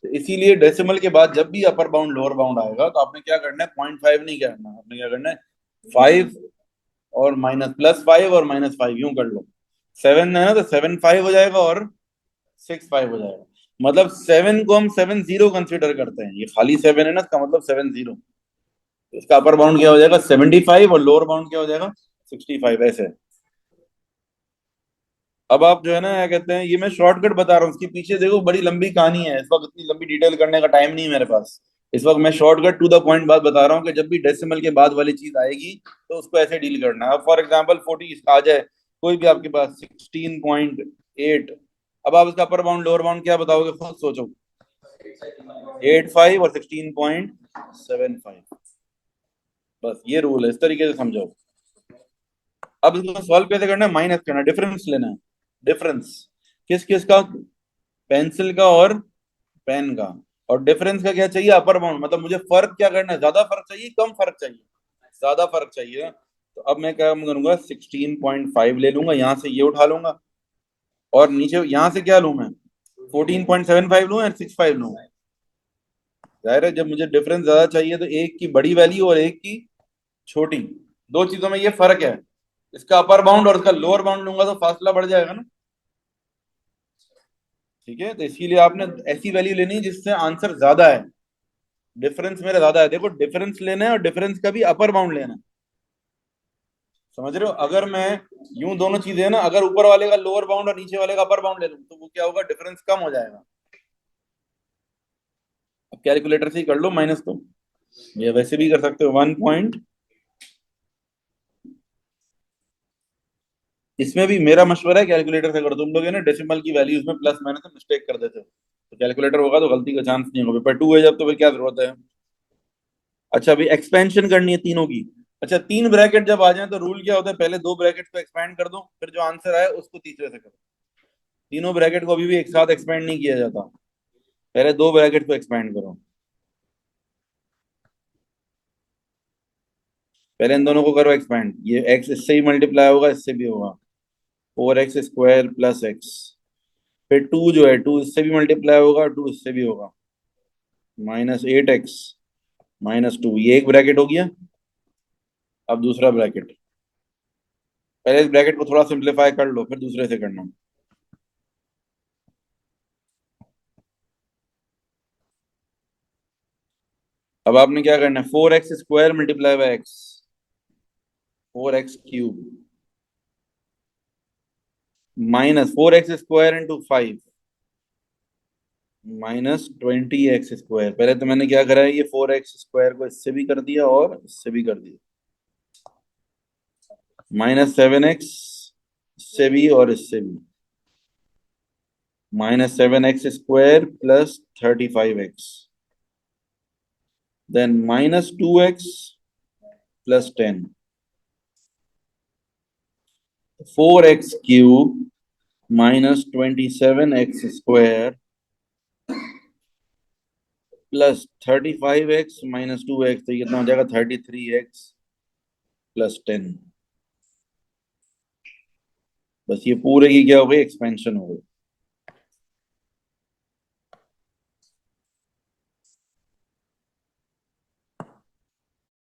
तो इसीलिए डेसिमल के बाद जब भी अपर बाउंड लोअर बाउंड आएगा, तो आपने क्या करना है? 0.5 नहीं करना, आपने क्या करना है? 5 और माइनस, +5 और -5 यूं कर लो, 7 है ना, तो 7.5 हो जाएगा और 6.5 हो जाएगा। मतलब 7 को हम 7 0 कंसिडर करते हैं, ये खाली 7 है ना, इसका मतलब 7 0। इसका अपर बाउंड क्या हो जाएगा 75 और लोअर बाउंड क्या हो जाएगा 65 ऐसे। अब आप जो है ना क्या कहते हैं, ये मैं शॉर्टकट बता रहा हूँ, उसके पीछे देखो बड़ी लंबी कहानी है, इस वक्त इतनी लंबी डिटेल करने का टाइम नहीं है मेरे पास। इस वक्त मैं शॉर्टकट टू द पॉइंट बात बता रहा हूँ कि जब भी डेसिमल के बाद वाली चीज आएगी तो उसको ऐसे डील करना है। अब फॉर एग्जाम्पल 40 आ जाए कोई भी आपके पास 16.8, अब आप इसका अपर बाउंड लोअर बाउंड क्या बताओगे, खुद सोचो। 85 और 16.75, बस ये रूल है, इस तरीके से समझो। अब इसको सॉल्व कैसे करना है, माइनस करना है, डिफरेंस लेना है। डिफरेंस किस किस का, पेंसिल का और पेन का। और डिफरेंस का क्या चाहिए, अपर बाउंड, मतलब मुझे फर्क क्या करना है, ज्यादा फर्क चाहिए कम फर्क चाहिए, ज्यादा फर्क चाहिए। तो अब मैं क्या करूंगा 16.5 ले लूंगा, यहां से ये उठा लूंगा, और नीचे यहां से क्या लूं मैं, 14.75 लूं या 65 लूं। जाहिर है जब मुझे डिफरेंस ज्यादा चाहिए तो एक की बड़ी वैल्यू और एक की छोटी, दो चीजों में ये फर्क है। इसका अपर बाउंड और इसका लोअर बाउंड लूंगा तो फासला बढ़ जाएगा ना। ठीक है, तो इसीलिए आपने ऐसी वैल्यू लेनी है जिससे आंसर ज्यादा है, डिफरेंस मेरा ज्यादा है। देखो डिफरेंस लेना है और डिफरेंस का भी अपर बाउंड लेना है, समझ रहे हो। अगर मैं यूं दोनों चीजें है ना, अगर ऊपर वाले का लोअर बाउंड और नीचे वाले का अपर बाउंड ले लूं तो वो क्या होगा, डिफरेंस कम हो जाएगा। अब कैलकुलेटर से ही कर लो माइनस तो, ये वैसे भी कर सकते हो 1 पॉइंट। इसमें भी मेरा मशवरा है कैलकुलेटर से करो, तुम लोग है ना डेसिमल की वैल्यूज में प्लस माइनस में मिस्टेक कर देते हो, तो कैलकुलेटर होगा तो गलती का चांस नहीं होगा। पेपर 2 है जब तो फिर क्या जरूरत है। अच्छा अभी एक्सपेंशन करनी है तीनों की। अच्छा तीन ब्रैकेट जब आ जाए तो रूल क्या होता है, पहले दो ब्रैकेट को एक्सपेंड कर दो, फिर जो आंसर आए उसको तीसरे से करो। तीनों ब्रैकेट को अभी भी एक साथ एक्सपेंड नहीं किया जाता, पहले दो ब्रैकेट को एक्सपेंड करो। पहले इन दोनों को करो एक्सपेंड, ये एक्स इससे ही मल्टीप्लाई होगा, इससे भी होगा, 4x² प्लस एक्स। फिर टू जो है, टू इससे भी मल्टीप्लाई होगा, टू इससे भी होगा, -8x -2, ये एक ब्रैकेट हो गया। अब दूसरा ब्रैकेट, पहले इस ब्रैकेट को थोड़ा सिंप्लीफाई कर लो फिर दूसरे से करना। अब आपने क्या करना है, 4x² multiply by x, 4x³ -4x² into 5 -20x²। पहले तो मैंने क्या करा है, ये 4x² को इससे भी कर दिया और इससे भी कर दिया, -7x इससे भी और इससे भी, -7x² plus 35x, then -2x plus 10, 4x³ -27x² plus 35x -2x, तो ये कितना हो जाएगा 33x प्लस 10। बस ये पूरे की क्या हो गई, एक्सपेंशन हो गई।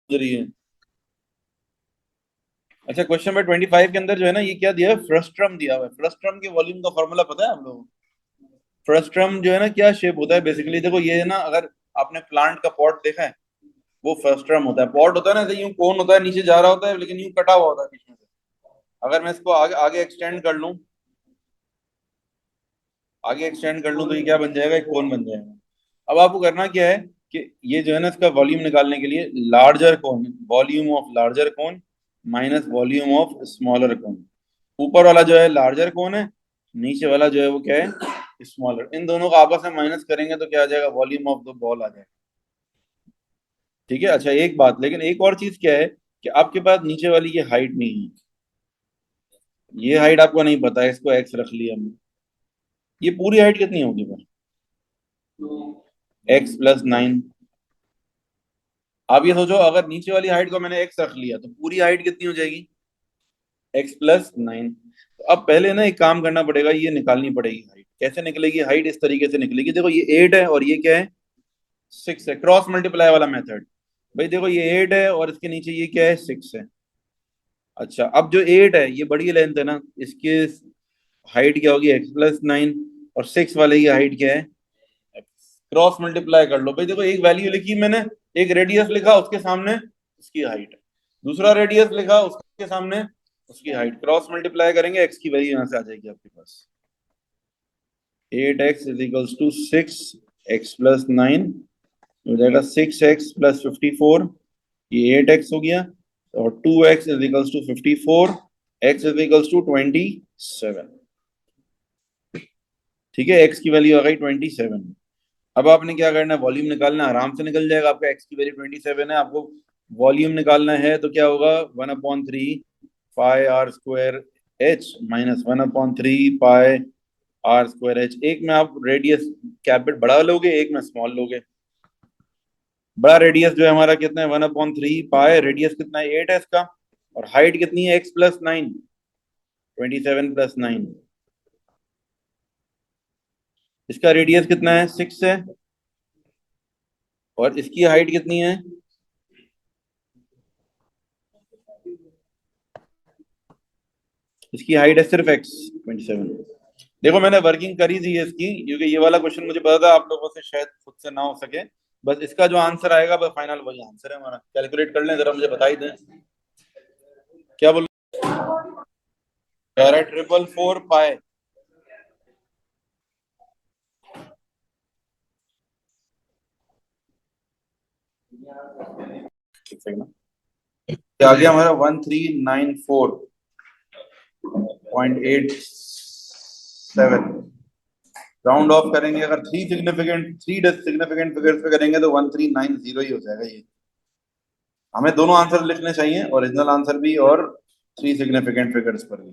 समझ रही है। अच्छा क्वेश्चन नंबर 25 के अंदर जो है ना, ये क्या दिया है, फ्रस्ट्रम दिया हुआ है। फ्रस्ट्रम के वॉल्यूम का फॉर्मूला पता है आप लोगों को। फ्रस्ट्रम जो है ना क्या शेप होता है बेसिकली, देखो ये है ना, अगर आपने प्लांट का पॉट देखा है, वो फ्रस्ट्रम होता है। पॉट होता है ना ऐसे यूं कोन होता है, नीचे जा रहा होता है लेकिन यूं कटा हुआ होता है बीच में से। अगर मैं इसको आगे आगे एक्सटेंड कर लूं, आगे एक्सटेंड कर लूं तो ये क्या बन जाएगा, एक कोन बन जाएगा। अब आपको करना क्या है कि ये जो है ना, इसका वॉल्यूम निकालने के लिए larger cone, volume of larger cone minus volume of smaller cone. ऊपर वाला जो है लार्जर कोन है, नीचे वाला जो है वो क्या है, स्मॉलर। इन दोनों का आपस में माइनस करेंगे तो क्या आ जाएगा, वॉल्यूम ऑफ द बॉल आ जाएगा। ठीक है। अच्छा एक बात, लेकिन एक और चीज क्या है कि आपके पास नीचे वाली ये हाइट नहीं है, ये हाइट आपको नहीं पता है, इसको एक्स रख लिया हमने। ये पूरी हाइट कितनी होगी फिर, x + 9। आप ये सोचो, अगर नीचे वाली हाइट को मैंने एक्स रख लिया तो पूरी हाइट कितनी हो जाएगी, x + 9। तो अब पहले ना एक काम करना पड़ेगा, ये निकालनी पड़ेगी हाइट। कैसे निकलेगी हाइट, इस तरीके से निकलेगी, देखो ये 8 है और ये क्या है, 6 है, क्रॉस मल्टीप्लाई वाला मेथड। भाई देखो ये 8 है और इसके नीचे ये क्या है, 6 है। अच्छा अब जो 8 है ये बड़ी लेंथ है ना, इसके हाइट क्या होगी, x + 9, और 6 वाले की हाइट क्या है, क्रॉस मल्टीप्लाई कर लो भाई। देखो एक वैल्यू लिखी मैंने, एक रेडियस लिखा, उसके सामने उसकी हाइट, दूसरा रेडियस लिखा, उसके सामने उसकी हाइट, क्रॉस मल्टीप्लाई करेंगे, एक्स की वैल्यू यहां से आ जाएगी आपके पास। 8x is equals to 6x plus 9 हो जाएगा 6x प्लस 54, ये 8x हो गया, और 2x is equals to 54, x is equals to 27। ठीक है, x की वैल्यू आ गई 27। अब आपने क्या करना है, वॉल्यूम निकालना है, आराम से निकल जाएगा। आपका x की वैल्यू 27 है, आपको वॉल्यूम निकालना है, तो क्या होगा, 1/3 pi r square h minus 1/3 pi r square h. एक में आप रेडियस कैपिटल बड़ा लोगे, एक में स्मॉल लोगे। बड़ा रेडियस जो है हमारा कितना है, 1/3 पाई, रेडियस कितना है 8 है इसका, और हाइट कितनी है, x प्लस 9, 27 प्लस 9। इसका रेडियस कितना है, 6 है, और इसकी हाइट कितनी है, इसकी हाइट है सिर्फ x 27। देखो मैंने वर्किंग करी थी इसकी, क्योंकि ये वाला क्वेश्चन मुझे पता था आप लोगों से शायद खुद से ना हो सके। बस इसका जो आंसर आएगा बस फाइनल वही आंसर है हमारा। कैलकुलेट कर लें जरा, मुझे बता ही दें क्या बोल रहा है। 444 पाए, आ गया हमारा 1394.87। राउंड ऑफ करेंगे, अगर थ्री सिग्निफिकेंट फिगर्स पे करेंगे तो 1390 ही हो जाएगा ये। हमें दोनों आंसर लिखने चाहिए, ओरिजिनल आंसर भी और थ्री सिग्निफिकेंट फिगर्स पर भी।